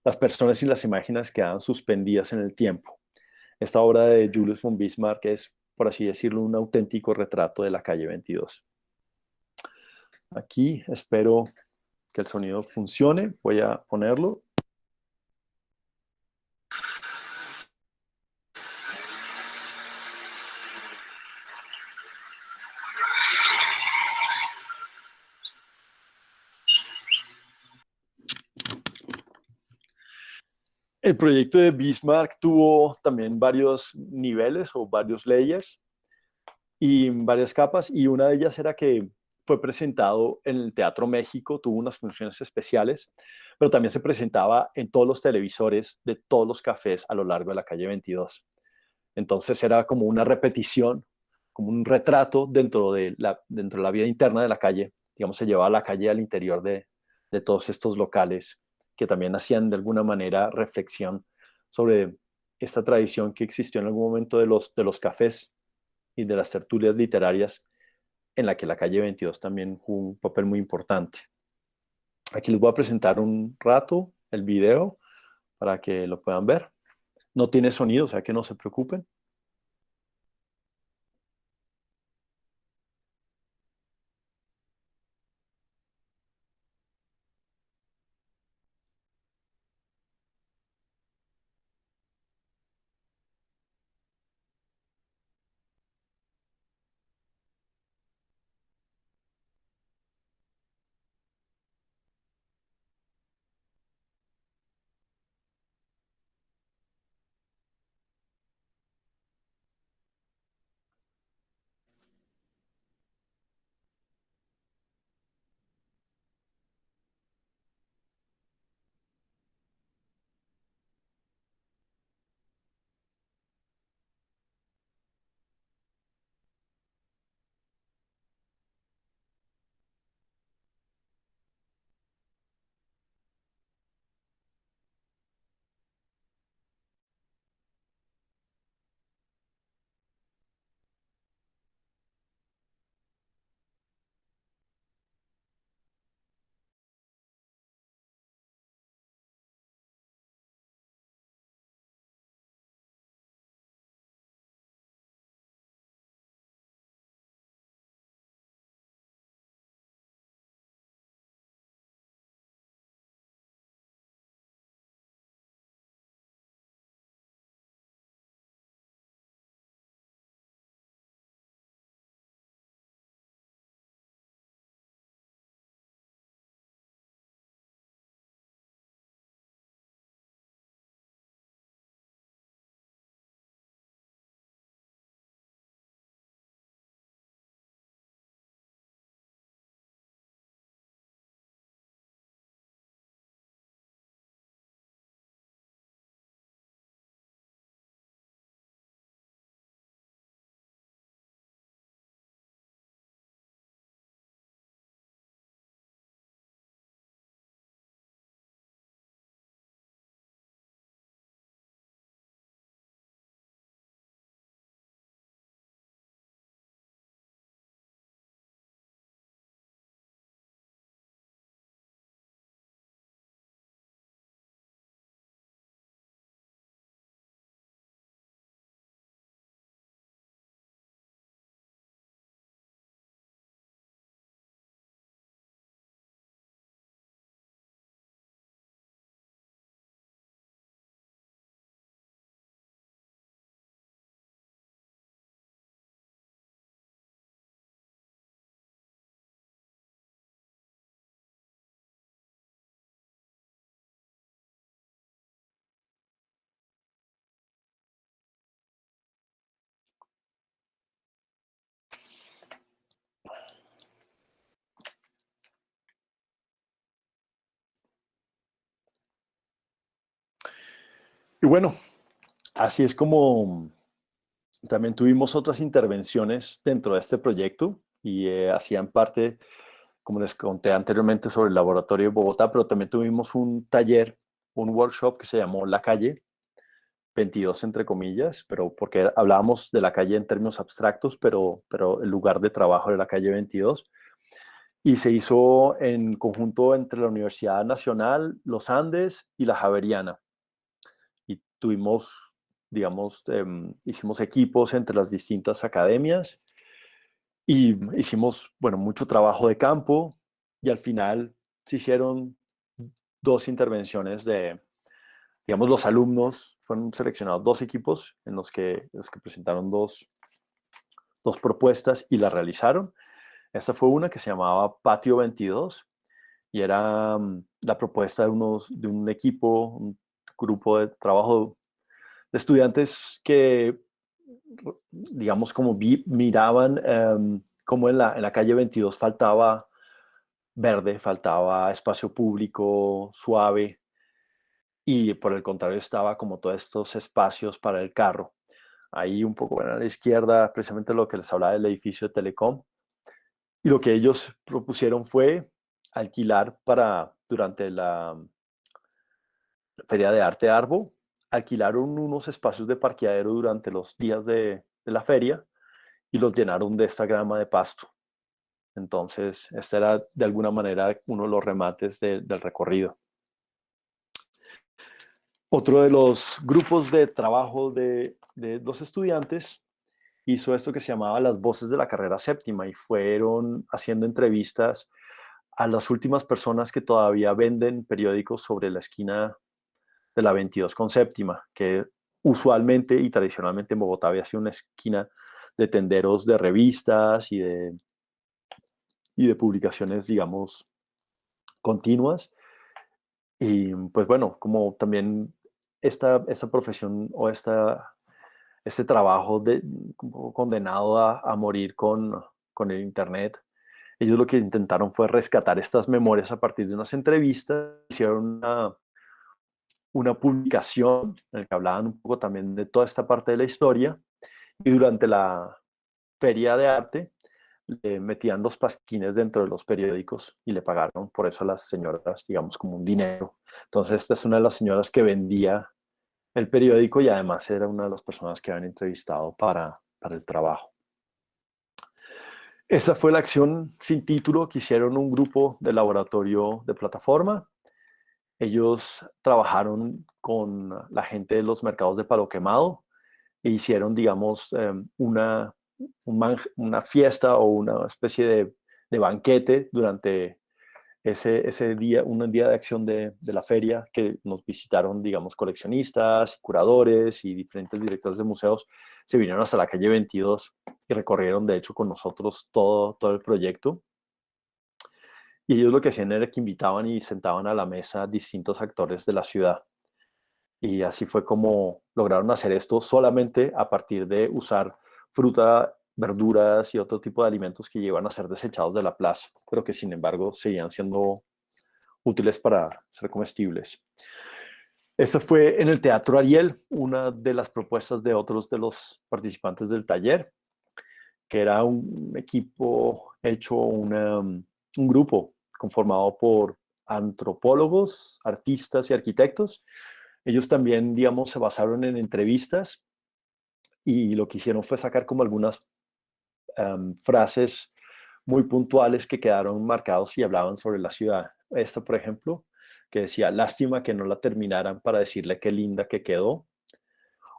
Las personas y las imágenes quedan suspendidas en el tiempo. Esta obra de Julius von Bismarck es, por así decirlo, un auténtico retrato de la calle 22. Aquí espero que el sonido funcione. Voy a ponerlo. El proyecto de Bismarck tuvo también varios niveles o varios layers y varias capas, y una de ellas era que fue presentado en el Teatro México, tuvo unas funciones especiales, pero también se presentaba en todos los televisores de todos los cafés a lo largo de la calle 22. Entonces era como una repetición, como un retrato dentro de la vida interna de la calle. Digamos, se llevaba a la calle al interior de todos estos locales que también hacían de alguna manera reflexión sobre esta tradición que existió en algún momento de los cafés y de las tertulias literarias, en la que la calle 22 también jugó un papel muy importante. Aquí les voy a presentar un rato el video para que lo puedan ver. No tiene sonido, o sea que no se preocupen. Y bueno, así es como también tuvimos otras intervenciones dentro de este proyecto y hacían parte, como les conté anteriormente, sobre el laboratorio de Bogotá, pero también tuvimos un taller, un workshop que se llamó La Calle 22, entre comillas, pero porque hablábamos de la calle en términos abstractos, pero el lugar de trabajo era la calle 22. Y se hizo en conjunto entre la Universidad Nacional, los Andes y la Javeriana. Y tuvimos, digamos, hicimos equipos entre las distintas academias y hicimos, bueno, mucho trabajo de campo y al final se hicieron dos intervenciones de, digamos, los alumnos, fueron seleccionados dos equipos en los que presentaron dos propuestas y las realizaron. Esta fue una que se llamaba Patio 22 y era la propuesta de un equipo, un grupo de trabajo de estudiantes que, digamos, como miraban cómo en la calle 22 faltaba verde, faltaba espacio público suave y por el contrario estaba como todos estos espacios para el carro. Ahí un poco bueno, a la izquierda, precisamente lo que les hablaba del edificio de Telecom. Y lo que ellos propusieron fue alquilar durante la Feria de Arte Arbo, alquilaron unos espacios de parqueadero durante los días de la feria y los llenaron de esta grama de pasto. Entonces, este era de alguna manera uno de los remates del recorrido. Otro de los grupos de trabajo de los estudiantes hizo esto que se llamaba las voces de la carrera séptima y fueron haciendo entrevistas a las últimas personas que todavía venden periódicos sobre la esquina de la 22 con séptima, que usualmente y tradicionalmente en Bogotá había sido una esquina de tenderos de revistas y de publicaciones, digamos, continuas. Y pues bueno, como también esta profesión o este trabajo como condenado a morir con el Internet, ellos lo que intentaron fue rescatar estas memorias a partir de unas entrevistas, hicieron una publicación en la que hablaban un poco también de toda esta parte de la historia y durante la feria de arte le metían los pasquines dentro de los periódicos y le pagaron por eso a las señoras, digamos, como un dinero. Entonces, esta es una de las señoras que vendía el periódico y además era una de las personas que habían entrevistado para el trabajo. Esa fue la acción sin título que hicieron un grupo de laboratorio de plataforma. Ellos trabajaron con la gente de los mercados de Palo Quemado e hicieron, digamos, una fiesta o una especie de banquete durante ese día, un día de acción de la feria que nos visitaron, digamos, coleccionistas, curadores y diferentes directores de museos. Se vinieron hasta la calle 22 y recorrieron, de hecho, con nosotros todo el proyecto. Y ellos lo que hacían era que invitaban y sentaban a la mesa distintos actores de la ciudad. Y así fue como lograron hacer esto solamente a partir de usar fruta, verduras y otro tipo de alimentos que llevan a ser desechados de la plaza, pero que sin embargo seguían siendo útiles para ser comestibles. Esta fue en el Teatro Ariel, una de las propuestas de otros de los participantes del taller, que era un equipo hecho, un grupo conformado por antropólogos, artistas y arquitectos. Ellos también, digamos, se basaron en entrevistas y lo que hicieron fue sacar como algunas frases muy puntuales que quedaron marcados y hablaban sobre la ciudad. Esta, por ejemplo, que decía, lástima que no la terminaran para decirle qué linda que quedó.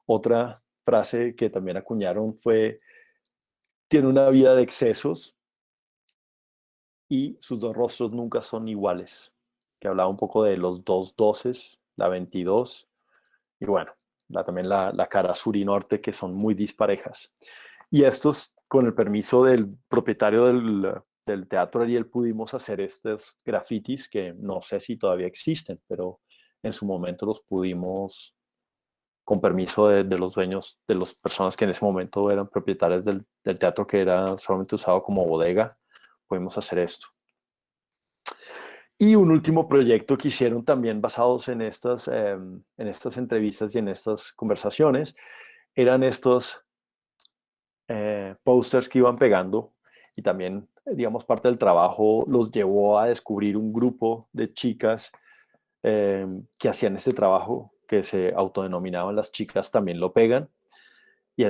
Otra frase que también acuñaron fue, tiene una vida de excesos y sus dos rostros nunca son iguales, que hablaba un poco de los dos doces, la 22, y bueno, también la cara sur y norte, que son muy disparejas. Y estos, con el permiso del propietario del Teatro Ariel, pudimos hacer estos grafitis que no sé si todavía existen, pero en su momento los pudimos, con permiso de los dueños, de las personas que en ese momento eran propietarios del teatro, que era solamente usado como bodega, pudimos hacer esto. Y un último proyecto que hicieron también basados en estas entrevistas y en estas conversaciones, eran estos posters que iban pegando, y también, digamos, parte del trabajo los llevó a descubrir un grupo de chicas que hacían este trabajo, que se autodenominaban Las Chicas También Lo Pegan, y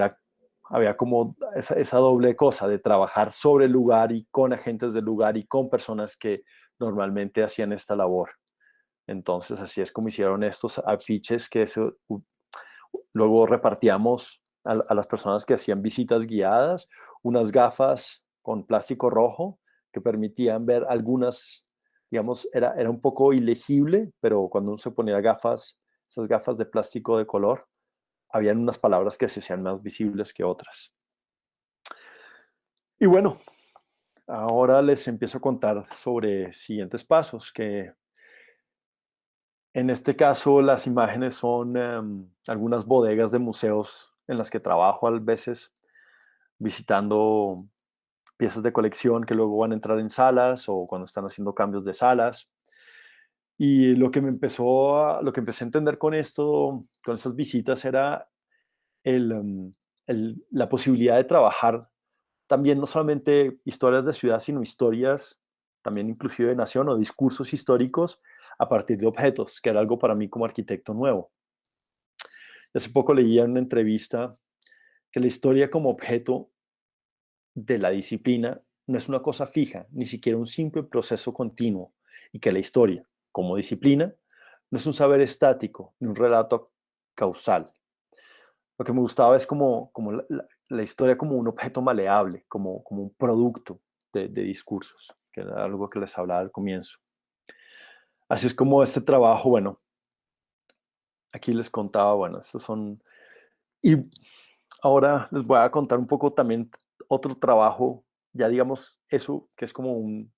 había como esa doble cosa de trabajar sobre el lugar y con agentes del lugar y con personas que normalmente hacían esta labor. Entonces, así es como hicieron estos afiches que luego repartíamos a las personas que hacían visitas guiadas, unas gafas con plástico rojo que permitían ver algunas, digamos, era un poco ilegible, pero cuando uno se ponía gafas, esas gafas de plástico de color, habían unas palabras que se hacían más visibles que otras. Y bueno, ahora les empiezo a contar sobre siguientes pasos, que en este caso las imágenes son algunas bodegas de museos en las que trabajo a veces, visitando piezas de colección que luego van a entrar en salas o cuando están haciendo cambios de salas. Y lo que empecé a entender con esto, con estas visitas, era la posibilidad de trabajar también no solamente historias de ciudad, sino historias también inclusive de nación o discursos históricos a partir de objetos, que era algo para mí como arquitecto nuevo. Hace poco leía en una entrevista que la historia como objeto de la disciplina no es una cosa fija, ni siquiera un simple proceso continuo, y que la historia, como disciplina, no es un saber estático, ni un relato causal. Lo que me gustaba es como la historia como un objeto maleable, como un producto de discursos, que era algo que les hablaba al comienzo. Así es como este trabajo, bueno, aquí les contaba, bueno, estos son... Y ahora les voy a contar un poco también otro trabajo, ya digamos eso, que es como un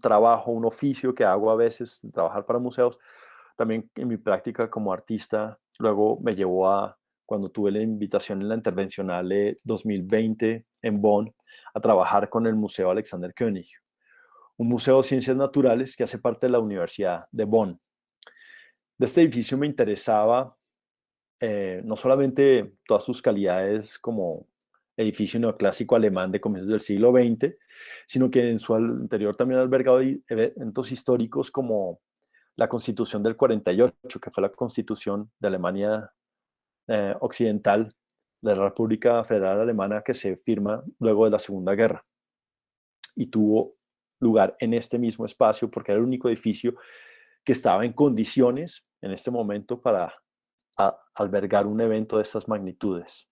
trabajo, un oficio que hago a veces, trabajar para museos. También en mi práctica como artista, luego me llevó a, cuando tuve la invitación en la Intervencionale 2020 en Bonn, a trabajar con el Museo Alexander König, un museo de ciencias naturales que hace parte de la Universidad de Bonn. De este edificio me interesaba no solamente todas sus calidades como edificio neoclásico alemán de comienzos del siglo XX, sino que en su interior también ha albergado eventos históricos como la Constitución del 48, que fue la Constitución de Alemania Occidental, de la República Federal Alemana, que se firma luego de la Segunda Guerra, y tuvo lugar en este mismo espacio porque era el único edificio que estaba en condiciones en este momento para albergar un evento de estas magnitudes.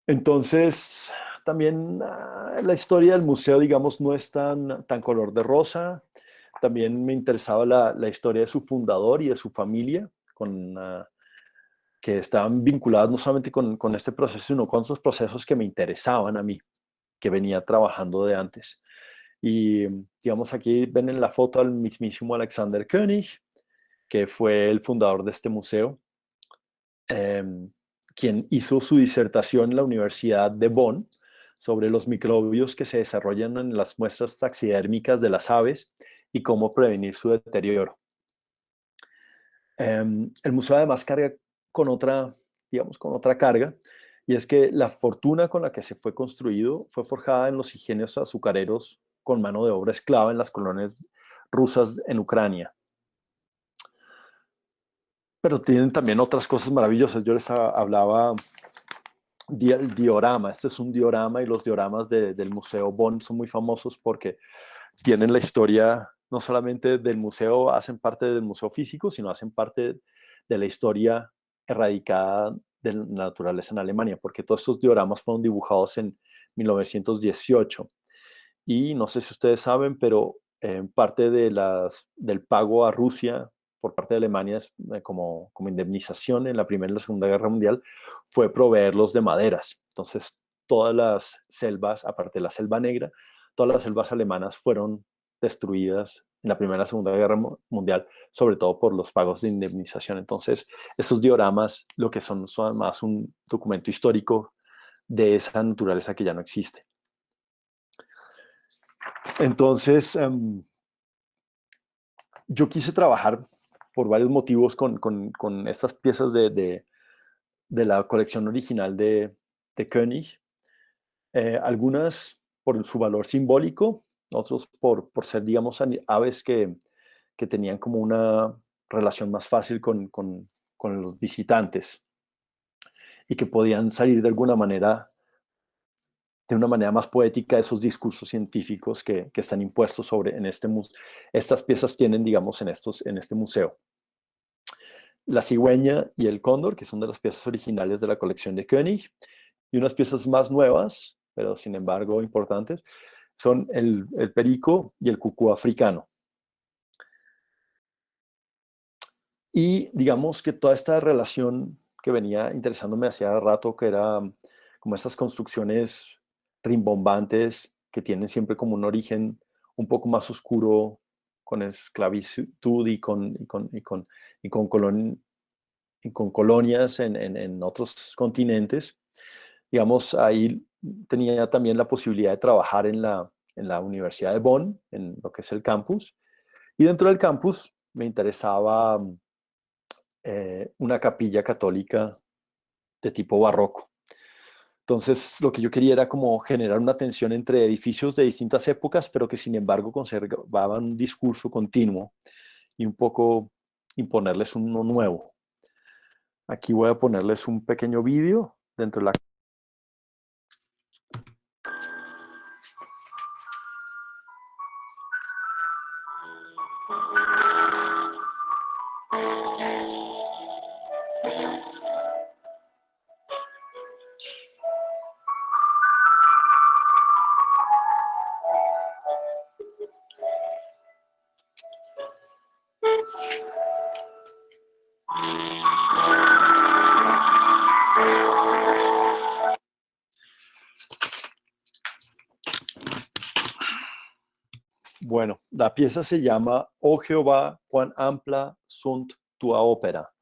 Entonces, también la historia del museo, digamos, no es tan color de rosa. También me interesaba la historia de su fundador y de su familia, que estaban vinculadas no solamente con este proceso, sino con otros procesos que me interesaban a mí, que venía trabajando de antes. Y digamos, aquí ven en la foto al mismísimo Alexander König, que fue el fundador de este museo, quien hizo su disertación en la Universidad de Bonn sobre los microbios que se desarrollan en las muestras taxidérmicas de las aves y cómo prevenir su deterioro. El museo además carga digamos, con otra carga, y es que la fortuna con la que se fue construido fue forjada en los ingenios azucareros con mano de obra esclava en las colonias rusas en Ucrania. Pero tienen también otras cosas maravillosas. Yo les hablaba del diorama. Este es un diorama, y los dioramas del Museo Bonn son muy famosos porque tienen la historia no solamente del museo, hacen parte del museo físico, sino hacen parte de la historia erradicada de la naturaleza en Alemania, porque todos estos dioramas fueron dibujados en 1918. Y no sé si ustedes saben, pero parte del pago a Rusia por parte de Alemania como indemnización en la Primera y la Segunda Guerra Mundial fue proveerlos de maderas. Entonces, todas las selvas, aparte de la Selva Negra, todas las selvas alemanas fueron destruidas en la Primera y la Segunda Guerra Mundial, sobre todo por los pagos de indemnización. Entonces, estos dioramas lo que son además un documento histórico de esa naturaleza que ya no existe. Entonces, yo quise trabajar por varios motivos con estas piezas de la colección original de Koenig. Algunas por su valor simbólico, otros por ser, digamos, aves que tenían como una relación más fácil con los visitantes y que podían salir de alguna manera, de una manera más poética, de esos discursos científicos que están impuestos sobre en este museo. Estas piezas tienen, digamos, en este museo. La cigüeña y el cóndor, que son de las piezas originales de la colección de Koenig, y unas piezas más nuevas, pero sin embargo importantes, son el perico y el cucú africano. Y digamos que toda esta relación que venía interesándome hacía rato, que era como estas construcciones rimbombantes que tienen siempre como un origen un poco más oscuro con esclavitud y con colonias en otros continentes. Digamos, ahí tenía también la posibilidad de trabajar en la Universidad de Bonn, en lo que es el campus. Y dentro del campus me interesaba una capilla católica de tipo barroco. Entonces, lo que yo quería era como generar una tensión entre edificios de distintas épocas, pero que sin embargo conservaban un discurso continuo y un poco imponerles uno nuevo. Aquí voy a ponerles un pequeño vídeo dentro de la... Bueno, la pieza se llama Oh Jehová, cuán amplia sunt tua ópera.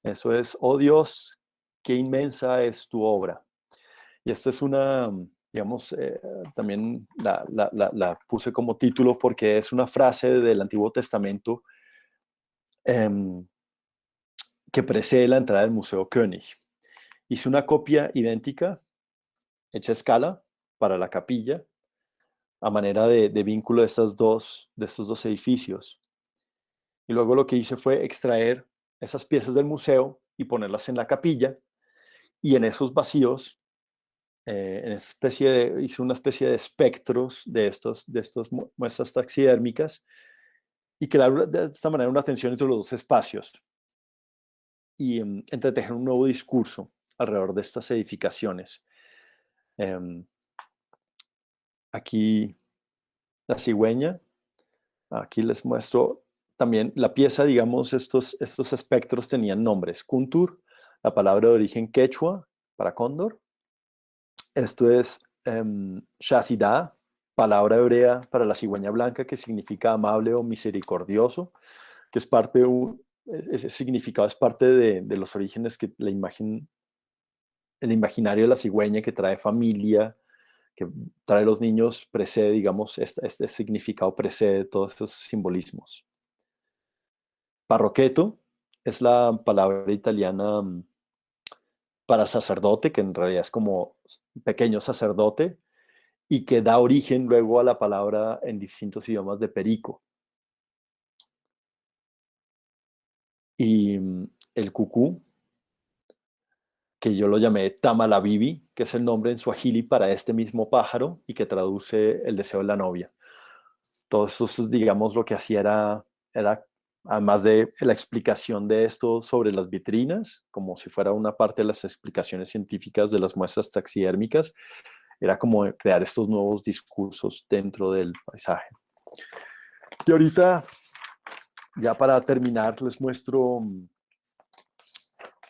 Eso es, oh Dios, qué inmensa es tu obra. Y esta es una, digamos, también la puse como título porque es una frase del Antiguo Testamento em, que precede la entrada del Museo Koenig. Hice una copia idéntica, hecha a escala, para la capilla, a manera de vínculo de estos dos edificios. Y luego lo que hice fue extraer esas piezas del museo y ponerlas en la capilla, y en esos vacíos hice una especie de espectros de estos muestras taxidérmicas y crear de esta manera una tensión entre los dos espacios y entretejer un nuevo discurso alrededor de estas edificaciones. Eh, Aquí la cigüeña, aquí les muestro también la pieza, digamos, estos espectros tenían nombres. Kuntur, la palabra de origen quechua para cóndor. Esto es Shasidah, palabra hebrea para la cigüeña blanca que significa amable o misericordioso, que es parte ese significado es parte de los orígenes que la imagen, el imaginario de la cigüeña que trae familia, que trae los niños, precede, digamos, este significado precede todos estos simbolismos. Parroqueto es la palabra italiana para sacerdote, que en realidad es como pequeño sacerdote, y que da origen luego a la palabra en distintos idiomas de perico. Y el cucú, que yo lo llamé Tamalabibi, que es el nombre en suajili para este mismo pájaro y que traduce el deseo de la novia. Todo esto, digamos, lo que hacía era, además de la explicación de esto sobre las vitrinas, como si fuera una parte de las explicaciones científicas de las muestras taxidérmicas, era como crear estos nuevos discursos dentro del paisaje. Y ahorita, ya para terminar, les muestro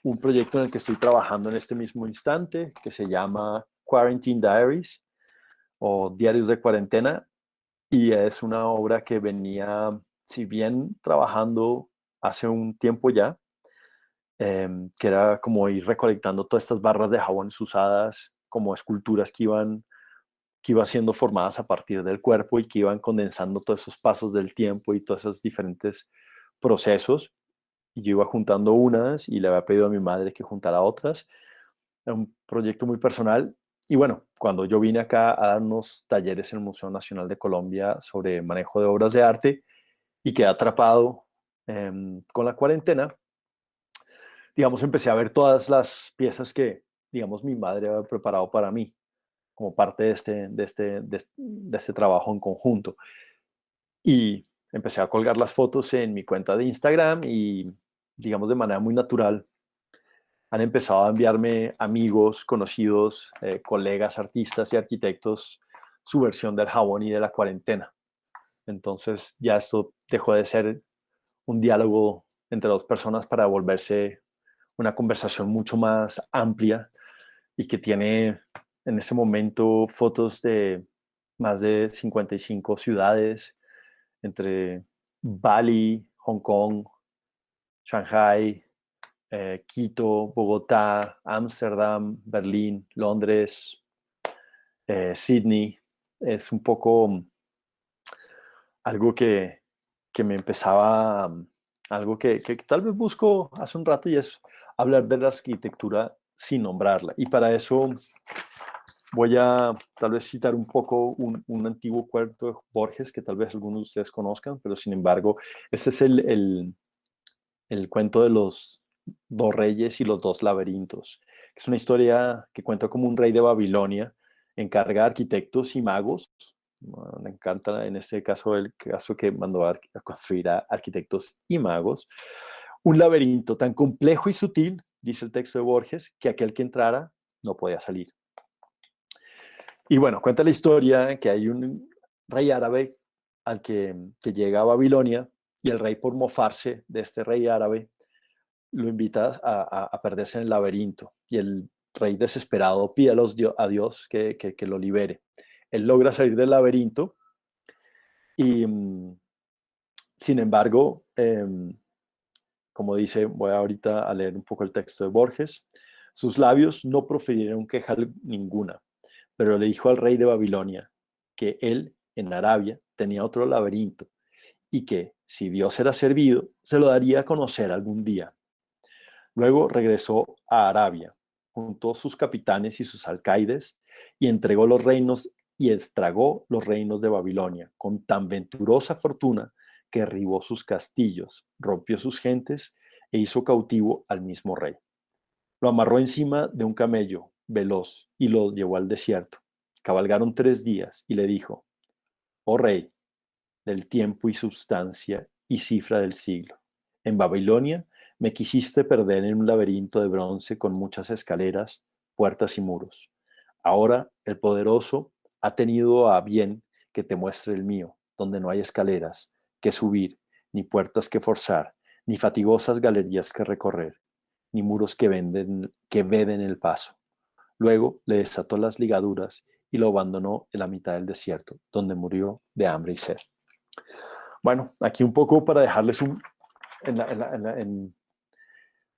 un proyecto en el que estoy trabajando en este mismo instante, que se llama Quarantine Diaries o Diarios de Cuarentena, y es una obra que venía, si bien trabajando hace un tiempo ya, que era como ir recolectando todas estas barras de jabones usadas como esculturas que iban que iba siendo formadas a partir del cuerpo y que iban condensando todos esos pasos del tiempo y todos esos diferentes procesos. Y yo iba juntando unas y le había pedido a mi madre que juntara otras. Era un proyecto muy personal. Y bueno, cuando yo vine acá a dar unos talleres en el Museo Nacional de Colombia sobre manejo de obras de arte y quedé atrapado con la cuarentena, digamos, empecé a ver todas las piezas que, digamos, mi madre había preparado para mí como parte de este trabajo en conjunto. Y empecé a colgar las fotos en mi cuenta de Instagram y, digamos, de manera muy natural, han empezado a enviarme amigos, conocidos, colegas, artistas y arquitectos su versión del jabón y de la cuarentena. Entonces ya esto dejó de ser un diálogo entre dos personas para volverse una conversación mucho más amplia y que tiene en ese momento fotos de más de 55 ciudades, entre Bali, Hong Kong, Shanghai, Quito, Bogotá, Ámsterdam, Berlín, Londres, Sydney. Es un poco algo que me empezaba, algo que tal vez busco hace un rato y es hablar de la arquitectura sin nombrarla. Y para eso voy a tal vez citar un poco un antiguo cuento de Borges que tal vez algunos de ustedes conozcan, pero sin embargo, este es el cuento de los dos reyes y los dos laberintos. Es una historia que cuenta como un rey de Babilonia encarga a arquitectos y magos. Me encanta en este caso el caso que mandó a construir a arquitectos y magos. Un laberinto tan complejo y sutil, dice el texto de Borges, que aquel que entrara no podía salir. Y bueno, cuenta la historia que hay un rey árabe al que llega a Babilonia y el rey por mofarse de este rey árabe lo invita a perderse en el laberinto y el rey desesperado pide a Dios que lo libere. Él logra salir del laberinto y sin embargo, como dice, voy ahorita a leer un poco el texto de Borges, sus labios no profirieron queja ninguna, pero le dijo al rey de Babilonia que él en Arabia tenía otro laberinto y que si Dios era servido, se lo daría a conocer algún día. Luego regresó a Arabia, juntó sus capitanes y sus alcaides y entregó los reinos y estragó los reinos de Babilonia con tan venturosa fortuna que derribó sus castillos, rompió sus gentes e hizo cautivo al mismo rey. Lo amarró encima de un camello veloz y lo llevó al desierto. Cabalgaron 3 días y le dijo: oh rey, del tiempo y substancia y cifra del siglo. En Babilonia me quisiste perder en un laberinto de bronce con muchas escaleras, puertas y muros. Ahora el poderoso ha tenido a bien que te muestre el mío, donde no hay escaleras que subir, ni puertas que forzar, ni fatigosas galerías que recorrer, ni muros que veden el paso. Luego le desató las ligaduras y lo abandonó en la mitad del desierto, donde murió de hambre y sed. Bueno, aquí un poco para dejarles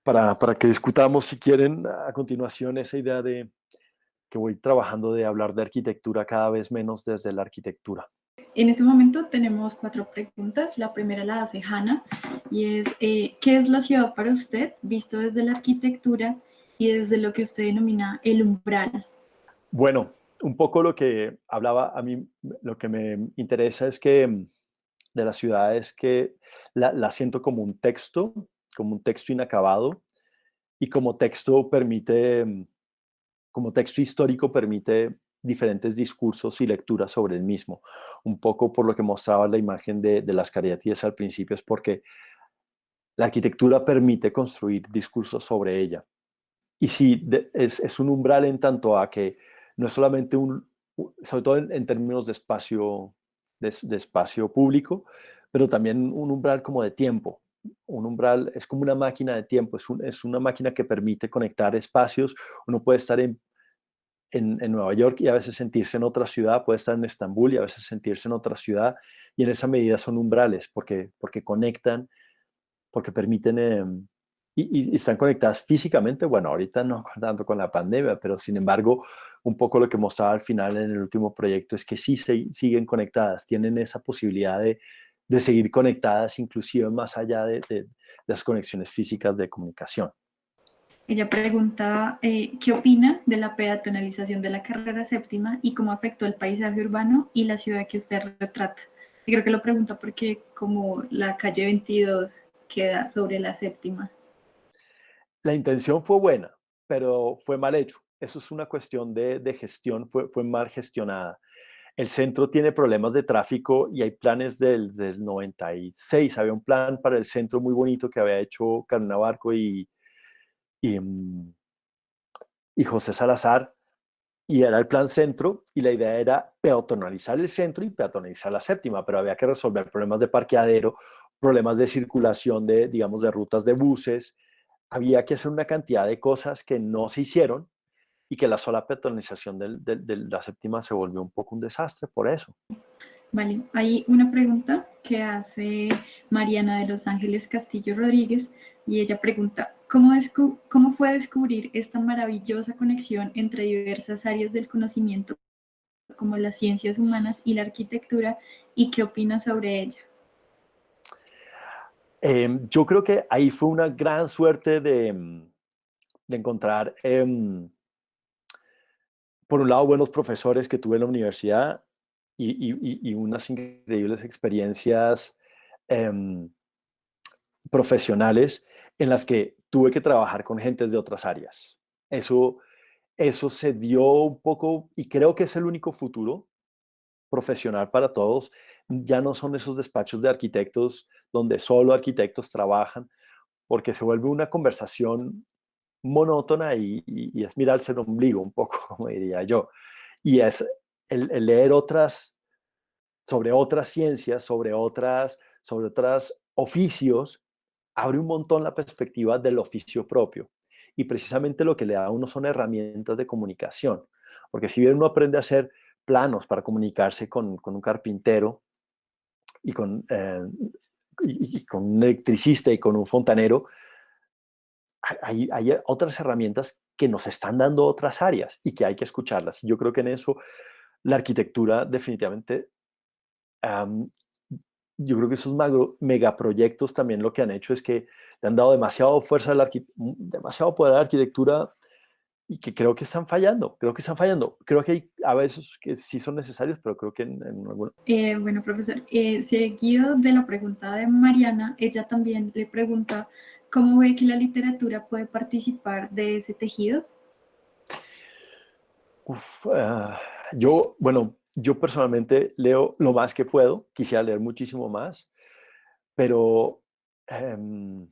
para que discutamos, si quieren, a continuación esa idea de que voy trabajando de hablar de arquitectura cada vez menos desde la arquitectura. En este momento tenemos 4 preguntas. La primera la hace Hannah y es, ¿qué es la ciudad para usted visto desde la arquitectura y desde lo que usted denomina el umbral? Bueno, un poco lo que hablaba a mí, lo que me interesa es que de la ciudad es que la siento como un texto inacabado y como texto histórico permite diferentes discursos y lecturas sobre el mismo. Un poco por lo que mostraba la imagen de las cariátides al principio, es porque la arquitectura permite construir discursos sobre ella. Y sí, es un umbral en tanto a que no es solamente sobre todo en términos de espacio público, pero también un umbral como de tiempo. Un umbral es como una máquina de tiempo, es una máquina que permite conectar espacios. Uno puede estar en Nueva York y a veces sentirse en otra ciudad, puede estar en Estambul y a veces sentirse en otra ciudad, y en esa medida son umbrales porque conectan, porque permiten y están conectadas físicamente. Bueno, ahorita no tanto con la pandemia, pero sin embargo un poco lo que mostraba al final en el último proyecto es que sí siguen conectadas, tienen esa posibilidad de seguir conectadas inclusive más allá de las conexiones físicas de comunicación. Ella pregunta qué opina de la peatonalización de la carrera séptima y cómo afectó el paisaje urbano y la ciudad que usted retrata. Y creo que lo pregunta porque como la calle 22 queda sobre la séptima. La intención fue buena, pero fue mal hecho. Eso es una cuestión de gestión, fue mal gestionada. El centro tiene problemas de tráfico y hay planes del 96. Había un plan para el centro muy bonito que había hecho Carolina Barco y, y José Salazar, y era el plan centro, y la idea era peatonalizar el centro y peatonalizar la séptima, pero había que resolver problemas de parqueadero, problemas de circulación digamos, de rutas de buses. Había que hacer una cantidad de cosas que no se hicieron y que la sola peatonalización de la séptima se volvió un poco un desastre por eso. Vale, hay una pregunta que hace Mariana de Los Ángeles Castillo Rodríguez y ella pregunta, ¿cómo fue descubrir esta maravillosa conexión entre diversas áreas del conocimiento como las ciencias humanas y la arquitectura y qué opina sobre ella? Yo creo que ahí fue una gran suerte de encontrar, por un lado, buenos profesores que tuve en la universidad y unas increíbles experiencias em, profesionales en las que tuve que trabajar con gentes de otras áreas. Eso se dio un poco, y creo que es el único futuro profesional para todos. Ya no son esos despachos de arquitectos donde solo arquitectos trabajan, porque se vuelve una conversación monótona y es mirarse el ombligo un poco, como diría yo. Y es el leer sobre otras ciencias, sobre otros oficios, abre un montón la perspectiva del oficio propio. Y precisamente lo que le da a uno son herramientas de comunicación. Porque si bien uno aprende a hacer planos para comunicarse con un carpintero y y con un electricista y con un fontanero, hay otras herramientas que nos están dando otras áreas y que hay que escucharlas. Y yo creo que en eso la arquitectura definitivamente, um, yo creo que esos megaproyectos también lo que han hecho es que le han dado demasiado fuerza, demasiado poder a la arquitectura y que creo que están fallando, Creo que hay a veces que sí son necesarios, pero creo que en algunos... Bueno, profesor, seguido de la pregunta de Mariana, ella también le pregunta cómo ve que la literatura puede participar de ese tejido. Yo personalmente leo lo más que puedo, quisiera leer muchísimo más, pero em,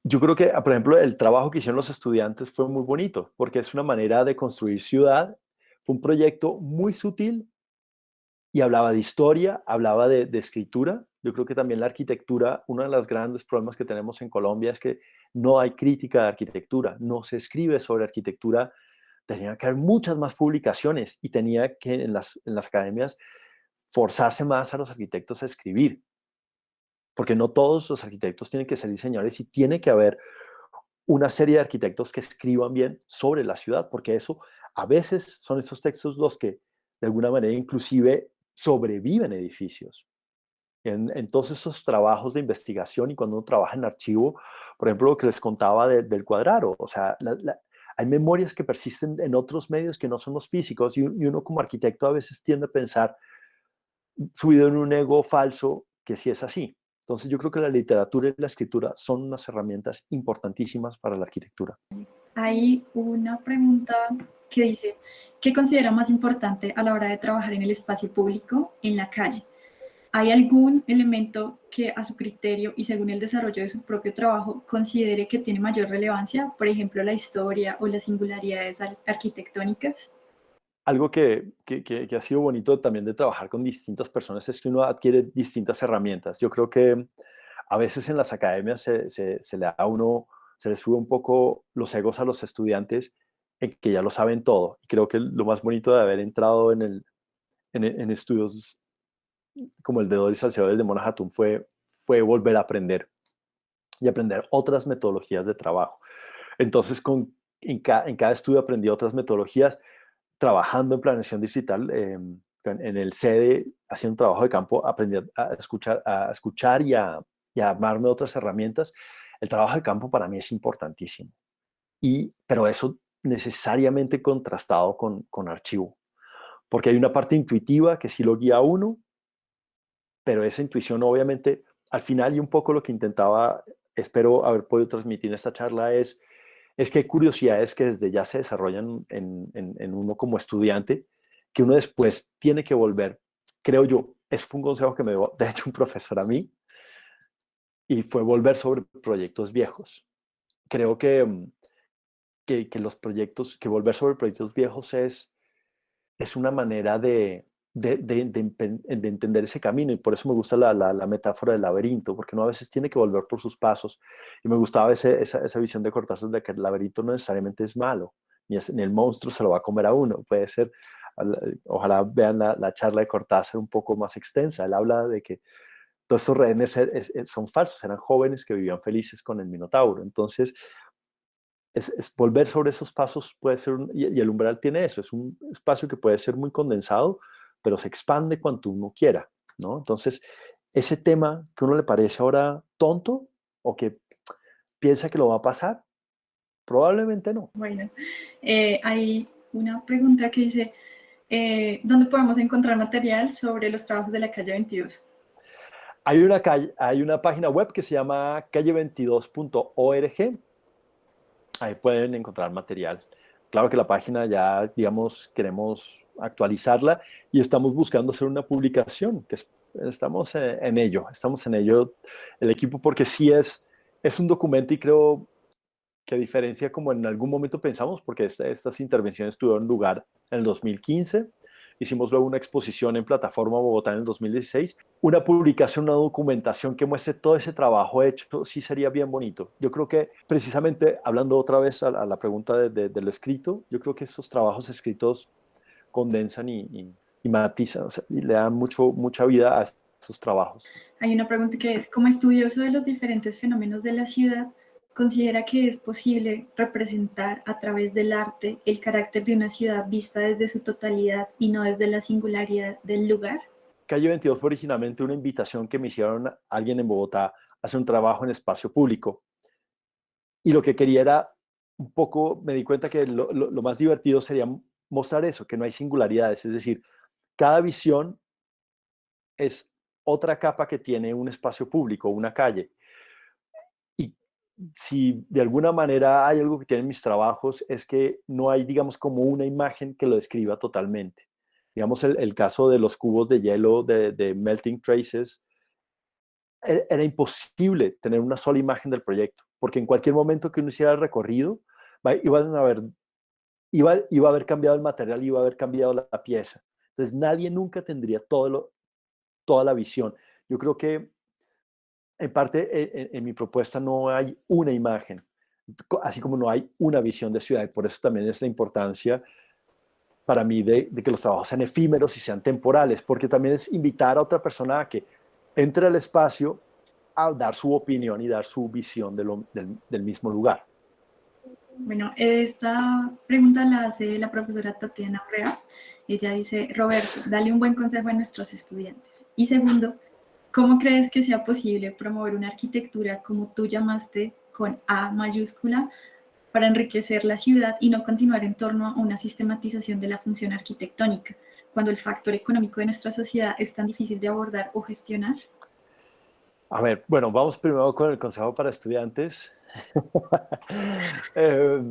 yo creo que, por ejemplo, el trabajo que hicieron los estudiantes fue muy bonito, porque es una manera de construir ciudad. Fue un proyecto muy sutil y hablaba de historia, hablaba de escritura. Yo creo que también la arquitectura, uno de los grandes problemas que tenemos en Colombia es que no hay crítica de arquitectura, no se escribe sobre arquitectura. Tenía que haber muchas más publicaciones y tenía que en las academias forzarse más a los arquitectos a escribir, porque no todos los arquitectos tienen que ser diseñadores y tiene que haber una serie de arquitectos que escriban bien sobre la ciudad, porque eso a veces son esos textos los que de alguna manera inclusive sobreviven edificios. En todos esos trabajos de investigación y cuando uno trabaja en archivo, por ejemplo, lo que les contaba del cuadrado, o sea, hay memorias que persisten en otros medios que no son los físicos y uno como arquitecto a veces tiende a pensar subido en un ego falso que sí es así. Entonces yo creo que la literatura y la escritura son unas herramientas importantísimas para la arquitectura. Hay una pregunta que dice, ¿qué considera más importante a la hora de trabajar en el espacio público en la calle? ¿Hay algún elemento que a su criterio y según el desarrollo de su propio trabajo considere que tiene mayor relevancia? Por ejemplo, la historia o las singularidades arquitectónicas. Algo que ha sido bonito también de trabajar con distintas personas es que uno adquiere distintas herramientas. Yo creo que a veces en las academias se le da a uno, se le sube un poco los egos a los estudiantes en que ya lo saben todo. Y creo que lo más bonito de haber entrado en estudios como el de Doris Salcedo y el de Mona Hatun fue volver a aprender y aprender otras metodologías de trabajo. Entonces, con en cada estudio aprendí otras metodologías, trabajando en planeación digital, en el sede, haciendo un trabajo de campo, aprendí a escuchar y a armarme otras herramientas. El trabajo de campo para mí es importantísimo, pero eso necesariamente contrastado con archivo, porque hay una parte intuitiva que sí lo guía a uno, pero esa intuición obviamente al final y un poco lo que intentaba, espero haber podido transmitir en esta charla es que hay curiosidades que desde ya se desarrollan en uno como estudiante, que uno después tiene que volver, creo yo, ese fue un consejo que me dio de hecho un profesor a mí, y fue volver sobre proyectos viejos. Creo que los proyectos, que volver sobre proyectos viejos es una manera de entender ese camino, y por eso me gusta la metáfora del laberinto, porque uno a veces tiene que volver por sus pasos, y me gustaba esa visión de Cortázar de que el laberinto no necesariamente es malo, ni el monstruo se lo va a comer a uno, puede ser, ojalá vean la charla de Cortázar un poco más extensa, él habla de que todos estos rehenes son falsos, eran jóvenes que vivían felices con el Minotauro, entonces volver sobre esos pasos puede ser, y el umbral tiene eso, es un espacio que puede ser muy condensado, pero se expande cuanto uno quiera, ¿no? Entonces, ese tema que a uno le parece ahora tonto o que piensa que lo va a pasar, probablemente no. Bueno, hay una pregunta que dice, ¿dónde podemos encontrar material sobre los trabajos de la calle 22? Hay una página web que se llama calle22.org. Ahí pueden encontrar material. Claro que la página ya, digamos, queremos actualizarla y estamos buscando hacer una publicación, estamos estamos en ello el equipo, porque sí es un documento y creo que a diferencia como en algún momento pensamos, porque estas intervenciones tuvieron lugar en el 2015, hicimos luego una exposición en Plataforma Bogotá en el 2016, una publicación, una documentación que muestre todo ese trabajo hecho, sí sería bien bonito. Yo creo que precisamente, hablando otra vez a la pregunta de lo escrito, yo creo que estos trabajos escritos condensan y matizan, o sea, y le dan mucha vida a esos trabajos. Hay una pregunta que es, como estudioso de los diferentes fenómenos de la ciudad, ¿considera que es posible representar a través del arte el carácter de una ciudad vista desde su totalidad y no desde la singularidad del lugar? Calle 22 fue originalmente una invitación que me hicieron a alguien en Bogotá a hacer un trabajo en espacio público. Y lo que quería era un poco, me di cuenta que lo más divertido sería mostrar eso, que no hay singularidades, es decir, cada visión es otra capa que tiene un espacio público, una calle. Y si de alguna manera hay algo que tienen mis trabajos, es que no hay, digamos, como una imagen que lo describa totalmente. Digamos, el caso de los cubos de hielo de Melting Traces, era imposible tener una sola imagen del proyecto, porque en cualquier momento que uno hiciera el recorrido, iba a haber cambiado el material, iba a haber cambiado la pieza. Entonces nadie nunca tendría toda la visión. Yo creo que en parte en mi propuesta no hay una imagen, así como no hay una visión de ciudad, y por eso también es la importancia para mí de que los trabajos sean efímeros y sean temporales, porque también es invitar a otra persona a que entre al espacio a dar su opinión y dar su visión del mismo lugar. Bueno, esta pregunta la hace la profesora Tatiana Urrea. Ella dice, Roberto, dale un buen consejo a nuestros estudiantes. Y segundo, ¿cómo crees que sea posible promover una arquitectura como tú llamaste con A mayúscula para enriquecer la ciudad y no continuar en torno a una sistematización de la función arquitectónica, cuando el factor económico de nuestra sociedad es tan difícil de abordar o gestionar? A ver, bueno, vamos primero con el consejo para estudiantes. eh,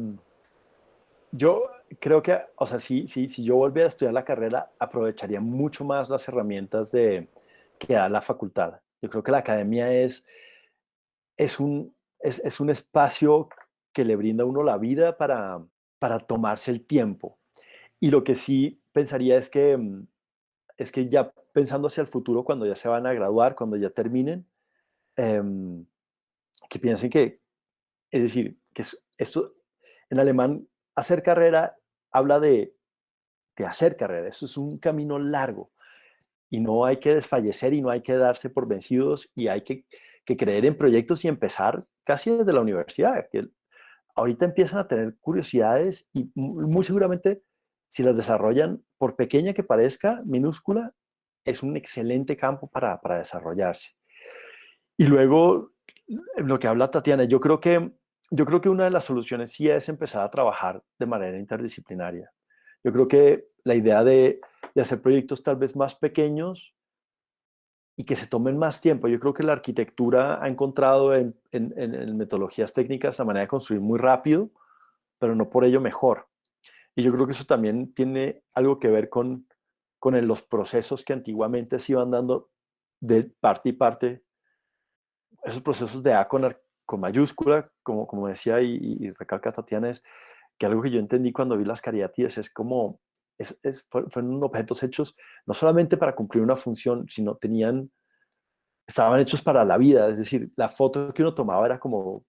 yo creo que, o sea, si yo volviera a estudiar la carrera, aprovecharía mucho más las herramientas que da la facultad. Yo creo que la academia es es un espacio que le brinda a uno la vida para tomarse el tiempo. Y lo que sí pensaría es que ya pensando hacia el futuro, cuando ya se van a graduar, cuando ya terminen, em, que piensen que, es decir, esto en alemán, hacer carrera habla de hacer carrera, eso es un camino largo y no hay que desfallecer y no hay que darse por vencidos y hay que creer en proyectos y empezar casi desde la universidad, que ahorita empiezan a tener curiosidades y muy seguramente si las desarrollan, por pequeña que parezca, minúscula, es un excelente campo para desarrollarse. Y luego, lo que habla Tatiana, yo creo que una de las soluciones sí es empezar a trabajar de manera interdisciplinaria. Yo creo que la idea de hacer proyectos tal vez más pequeños y que se tomen más tiempo. Yo creo que la arquitectura ha encontrado en metodologías técnicas la manera de construir muy rápido, pero no por ello mejor. Y yo creo que eso también tiene algo que ver con los procesos que antiguamente se iban dando de parte y parte, esos procesos de A con mayúscula, como decía y recalca Tatiana, es que algo que yo entendí cuando vi las cariátides es como, fueron objetos hechos no solamente para cumplir una función, sino estaban hechos para la vida, es decir, la foto que uno tomaba era como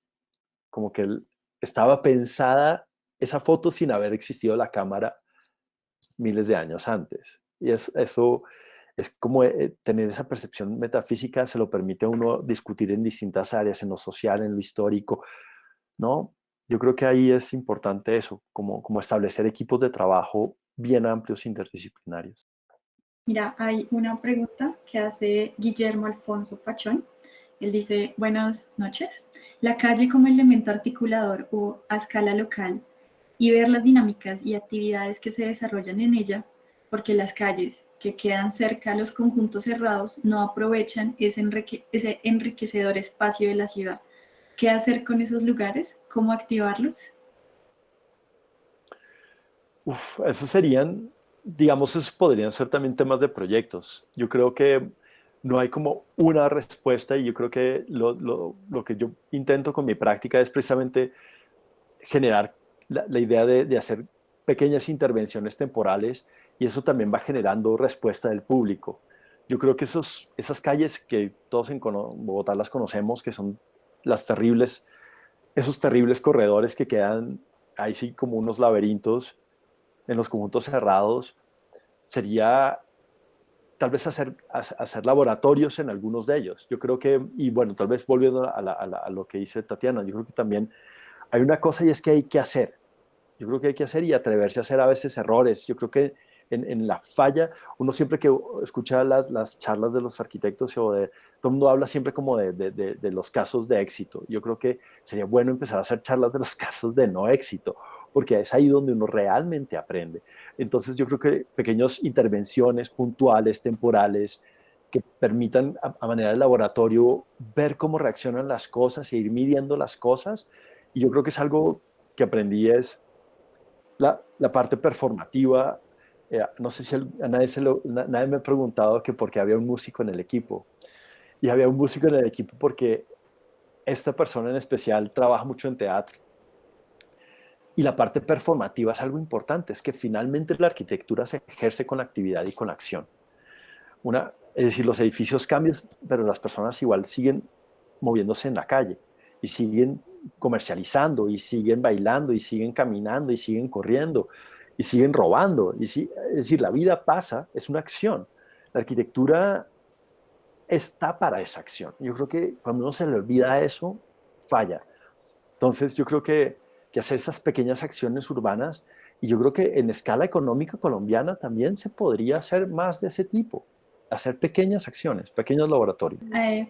que estaba pensada esa foto sin haber existido la cámara miles de años antes. Y eso es como tener esa percepción metafísica, se lo permite a uno discutir en distintas áreas, en lo social, en lo histórico, ¿no? Yo creo que ahí es importante eso, como establecer equipos de trabajo bien amplios, interdisciplinarios. Mira, hay una pregunta que hace Guillermo Alfonso Pachón. Él dice, buenas noches. La calle como elemento articulador o a escala local y ver las dinámicas y actividades que se desarrollan en ella, porque las calles que quedan cerca a los conjuntos cerrados no aprovechan ese enriquecedor espacio de la ciudad. ¿Qué hacer con esos lugares? ¿Cómo activarlos? Esos serían, digamos, esos podrían ser también temas de proyectos. Yo creo que no hay como una respuesta y yo creo que lo que yo intento con mi práctica es precisamente generar la idea de hacer pequeñas intervenciones temporales y eso también va generando respuesta del público. Yo creo que esas calles que todos en Bogotá las conocemos, que son las terribles, esos terribles corredores que quedan ahí sí como unos laberintos en los conjuntos cerrados, sería tal vez hacer laboratorios en algunos de ellos. Yo creo que, y bueno, tal vez volviendo a lo que dice Tatiana, yo creo que también hay una cosa y es que hay que hacer. Yo creo que hay que hacer y atreverse a hacer a veces errores. Yo creo que en la falla, uno siempre que escucha las charlas de los arquitectos todo el mundo habla siempre como de los casos de éxito. Yo creo que sería bueno empezar a hacer charlas de los casos de no éxito, porque es ahí donde uno realmente aprende. Entonces yo creo que pequeñas intervenciones puntuales, temporales, que permitan a manera de laboratorio ver cómo reaccionan las cosas e ir midiendo las cosas. Y yo creo que es algo que aprendí es la parte performativa. No sé si a nadie me ha preguntado que por qué había un músico en el equipo. Y había un músico en el equipo porque esta persona en especial trabaja mucho en teatro. Y la parte performativa es algo importante, es que finalmente la arquitectura se ejerce con actividad y con acción. Es decir, los edificios cambian, pero las personas igual siguen moviéndose en la calle y siguen comercializando y siguen bailando y siguen caminando y siguen corriendo y siguen robando. Es decir, la vida pasa, es una acción. La arquitectura está para esa acción. Yo creo que cuando uno se le olvida eso, falla. Entonces yo creo que hacer esas pequeñas acciones urbanas, y yo creo que en escala económica colombiana también se podría hacer más de ese tipo, hacer pequeñas acciones, pequeños laboratorios.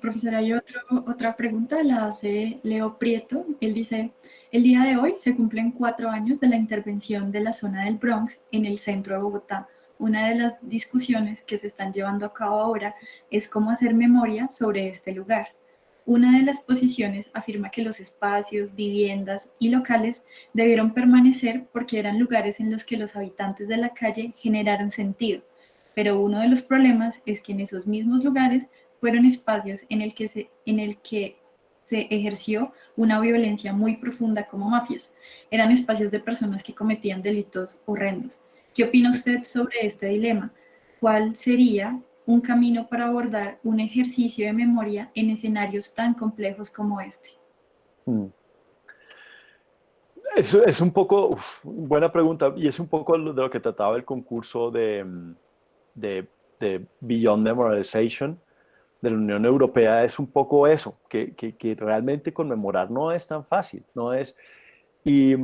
Profesora, hay otra pregunta, la hace Leo Prieto. Él dice, el día de hoy se cumplen 4 años de la intervención de la zona del Bronx en el centro de Bogotá. Una de las discusiones que se están llevando a cabo ahora es cómo hacer memoria sobre este lugar. Una de las posiciones afirma que los espacios, viviendas y locales debieron permanecer porque eran lugares en los que los habitantes de la calle generaron sentido. Pero uno de los problemas es que en esos mismos lugares fueron espacios en el que se ejerció una violencia muy profunda como mafias. Eran espacios de personas que cometían delitos horrendos. ¿Qué opina usted sobre este dilema? ¿Cuál sería un camino para abordar un ejercicio de memoria en escenarios tan complejos como este? Mm. Es un poco, buena pregunta, y es un poco de lo que trataba el concurso de, de Beyond Memorialization de la Unión Europea, es un poco eso, que realmente conmemorar no es tan fácil, no es, Y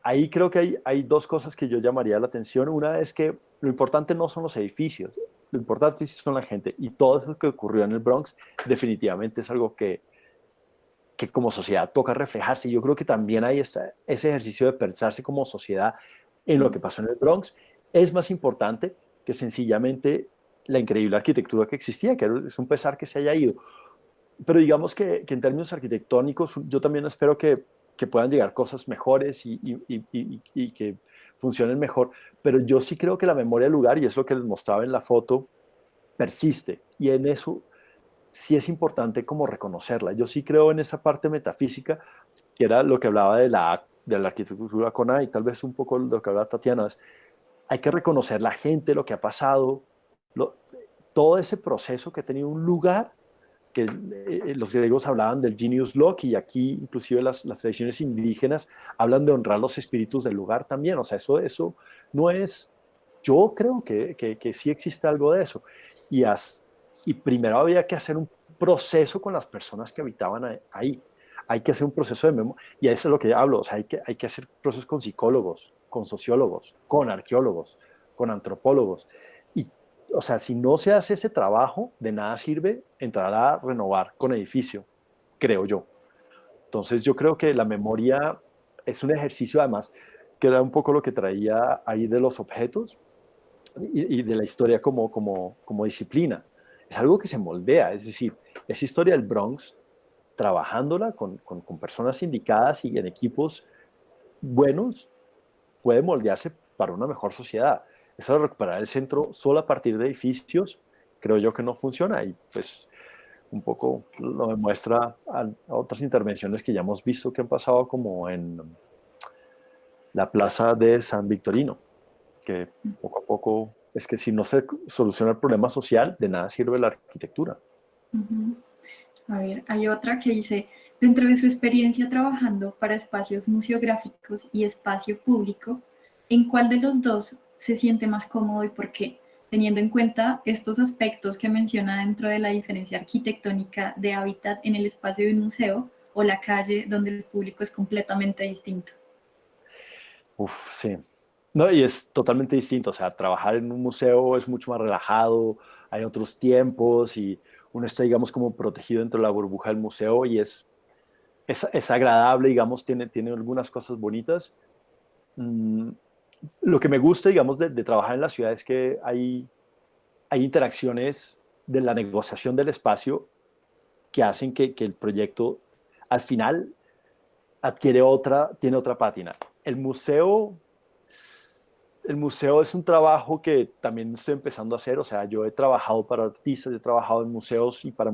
ahí creo que hay dos cosas que yo llamaría la atención. Una es que lo importante no son los edificios, lo importante sí son la gente. Y todo eso que ocurrió en el Bronx definitivamente es algo que como sociedad toca reflejarse. Yo creo que también hay ese ejercicio de pensarse como sociedad en lo que pasó en el Bronx. Es más importante que sencillamente la increíble arquitectura que existía, que es un pesar que se haya ido. Pero digamos que en términos arquitectónicos, yo también espero que puedan llegar cosas mejores y que funcionen mejor. Pero yo sí creo que la memoria del lugar, y es lo que les mostraba en la foto, persiste. Y en eso sí es importante como reconocerla. Yo sí creo en esa parte metafísica, que era lo que hablaba de la arquitectura con A, y tal vez un poco de lo que hablaba Tatiana, es hay que reconocer la gente, lo que ha pasado, lo, todo ese proceso que ha tenido un lugar, que los griegos hablaban del genius loci, y aquí inclusive las tradiciones indígenas hablan de honrar los espíritus del lugar también. O sea, eso no es, yo creo que sí existe algo de eso. Y, y primero había que hacer un proceso con las personas que habitaban ahí. Hay que hacer un proceso de memoria, y eso es lo que hablo. O sea, hay que hacer procesos con psicólogos, con sociólogos, con arqueólogos, con antropólogos. Y o sea, si no se hace ese trabajo, de nada sirve entrar a renovar con edificio, creo yo. Entonces yo creo que la memoria es un ejercicio, además, que era un poco lo que traía ahí de los objetos y de la historia como disciplina. Es algo que se moldea, es decir, esa historia del Bronx, trabajándola con personas indicadas y en equipos buenos, puede moldearse para una mejor sociedad. Eso de recuperar el centro solo a partir de edificios, creo yo que no funciona, y pues un poco lo demuestra a otras intervenciones que ya hemos visto que han pasado, como en la plaza de San Victorino, que poco a poco es que si no se soluciona el problema social, de nada sirve la arquitectura. Uh-huh. A ver, hay otra que dice, dentro de su experiencia trabajando para espacios museográficos y espacio público, ¿en cuál de los dos se siente más cómodo y por qué? Teniendo en cuenta estos aspectos que menciona dentro de la diferencia arquitectónica de hábitat en el espacio de un museo o la calle donde el público es completamente distinto. Uf, sí. No, y es totalmente distinto. O sea, trabajar en un museo es mucho más relajado, hay otros tiempos y uno está, digamos, como protegido dentro de la burbuja del museo, y es agradable, digamos, tiene algunas cosas bonitas. Mm, lo que me gusta, digamos, de trabajar en la ciudad es que hay interacciones de la negociación del espacio que hacen que el proyecto al final tiene otra pátina. El museo es un trabajo que también estoy empezando a hacer. O sea, yo he trabajado para artistas, he trabajado en museos y para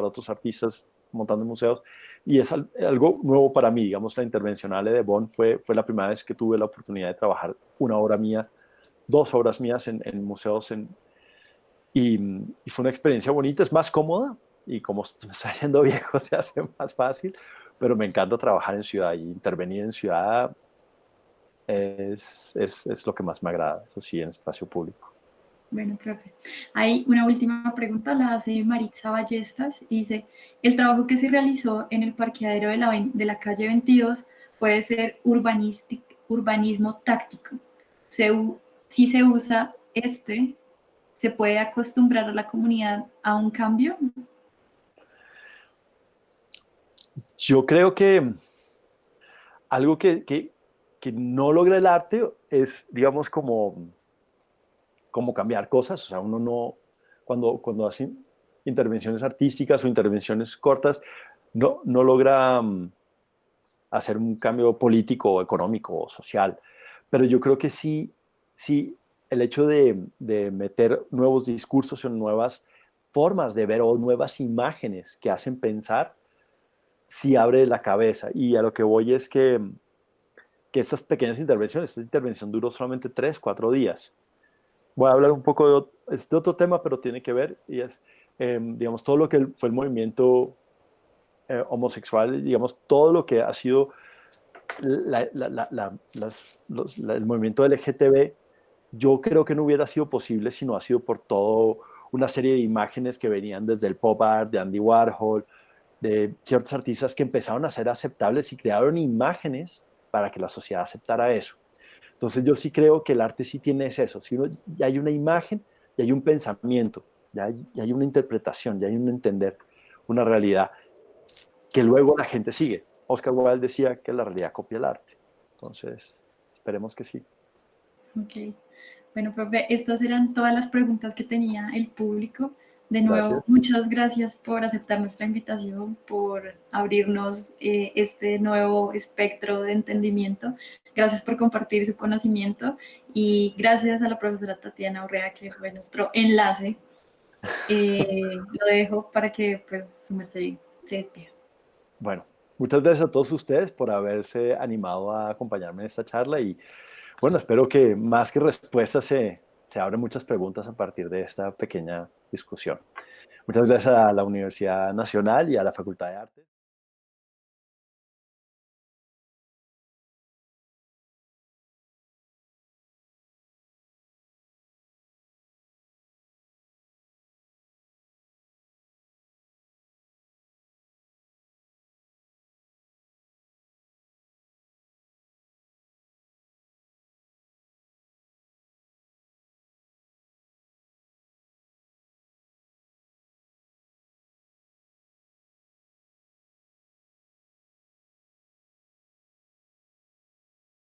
otros artistas montando museos, y es algo nuevo para mí. Digamos, la Intervencional de Bonn fue la primera vez que tuve la oportunidad de trabajar una hora mía, 2 horas mías en museos, y fue una experiencia bonita. Es más cómoda, y como me estoy haciendo viejo se hace más fácil, pero me encanta trabajar en ciudad, y intervenir en ciudad es lo que más me agrada, eso sí, en espacio público. Bueno, profe. Hay una última pregunta, la hace Maritza Ballestas, y dice, el trabajo que se realizó en el parqueadero de la calle 22 puede ser urbanismo táctico. Si se usa ¿se puede acostumbrar a la comunidad a un cambio? Yo creo que algo que no logra el arte es, digamos, como cambiar cosas. O sea, uno no, cuando hace intervenciones artísticas o intervenciones cortas, no logra hacer un cambio político, económico o social. Pero yo creo que sí, el hecho de meter nuevos discursos o nuevas formas de ver, o nuevas imágenes que hacen pensar, sí abre la cabeza. Y a lo que voy es que estas pequeñas intervenciones, esta intervención duró solamente 3, 4 días. Voy a hablar un poco de otro tema, pero tiene que ver, y es, digamos, todo lo que fue el movimiento homosexual, digamos, todo lo que ha sido el movimiento LGTB. Yo creo que no hubiera sido posible si no ha sido por toda una serie de imágenes que venían desde el pop art de Andy Warhol, de ciertos artistas que empezaron a ser aceptables y crearon imágenes para que la sociedad aceptara eso. Entonces yo sí creo que el arte sí tiene eso, si uno, ya hay una imagen, ya hay un pensamiento, ya hay una interpretación, ya hay un entender, una realidad que luego la gente sigue. Oscar Wilde decía que la realidad copia el arte. Entonces, esperemos que sí. Ok. Bueno, profe, estas eran todas las preguntas que tenía el público. De Gracias. nuevo, muchas gracias por aceptar nuestra invitación, por abrirnos este nuevo espectro de entendimiento. Gracias por compartir su conocimiento y gracias a la profesora Tatiana Urrea, que fue nuestro enlace. Lo dejo para que pues, su merced se despida. Bueno, muchas gracias a todos ustedes por haberse animado a acompañarme en esta charla y bueno, espero que más que respuestas se abren muchas preguntas a partir de esta pequeña discusión. Muchas gracias a la Universidad Nacional y a la Facultad de Artes.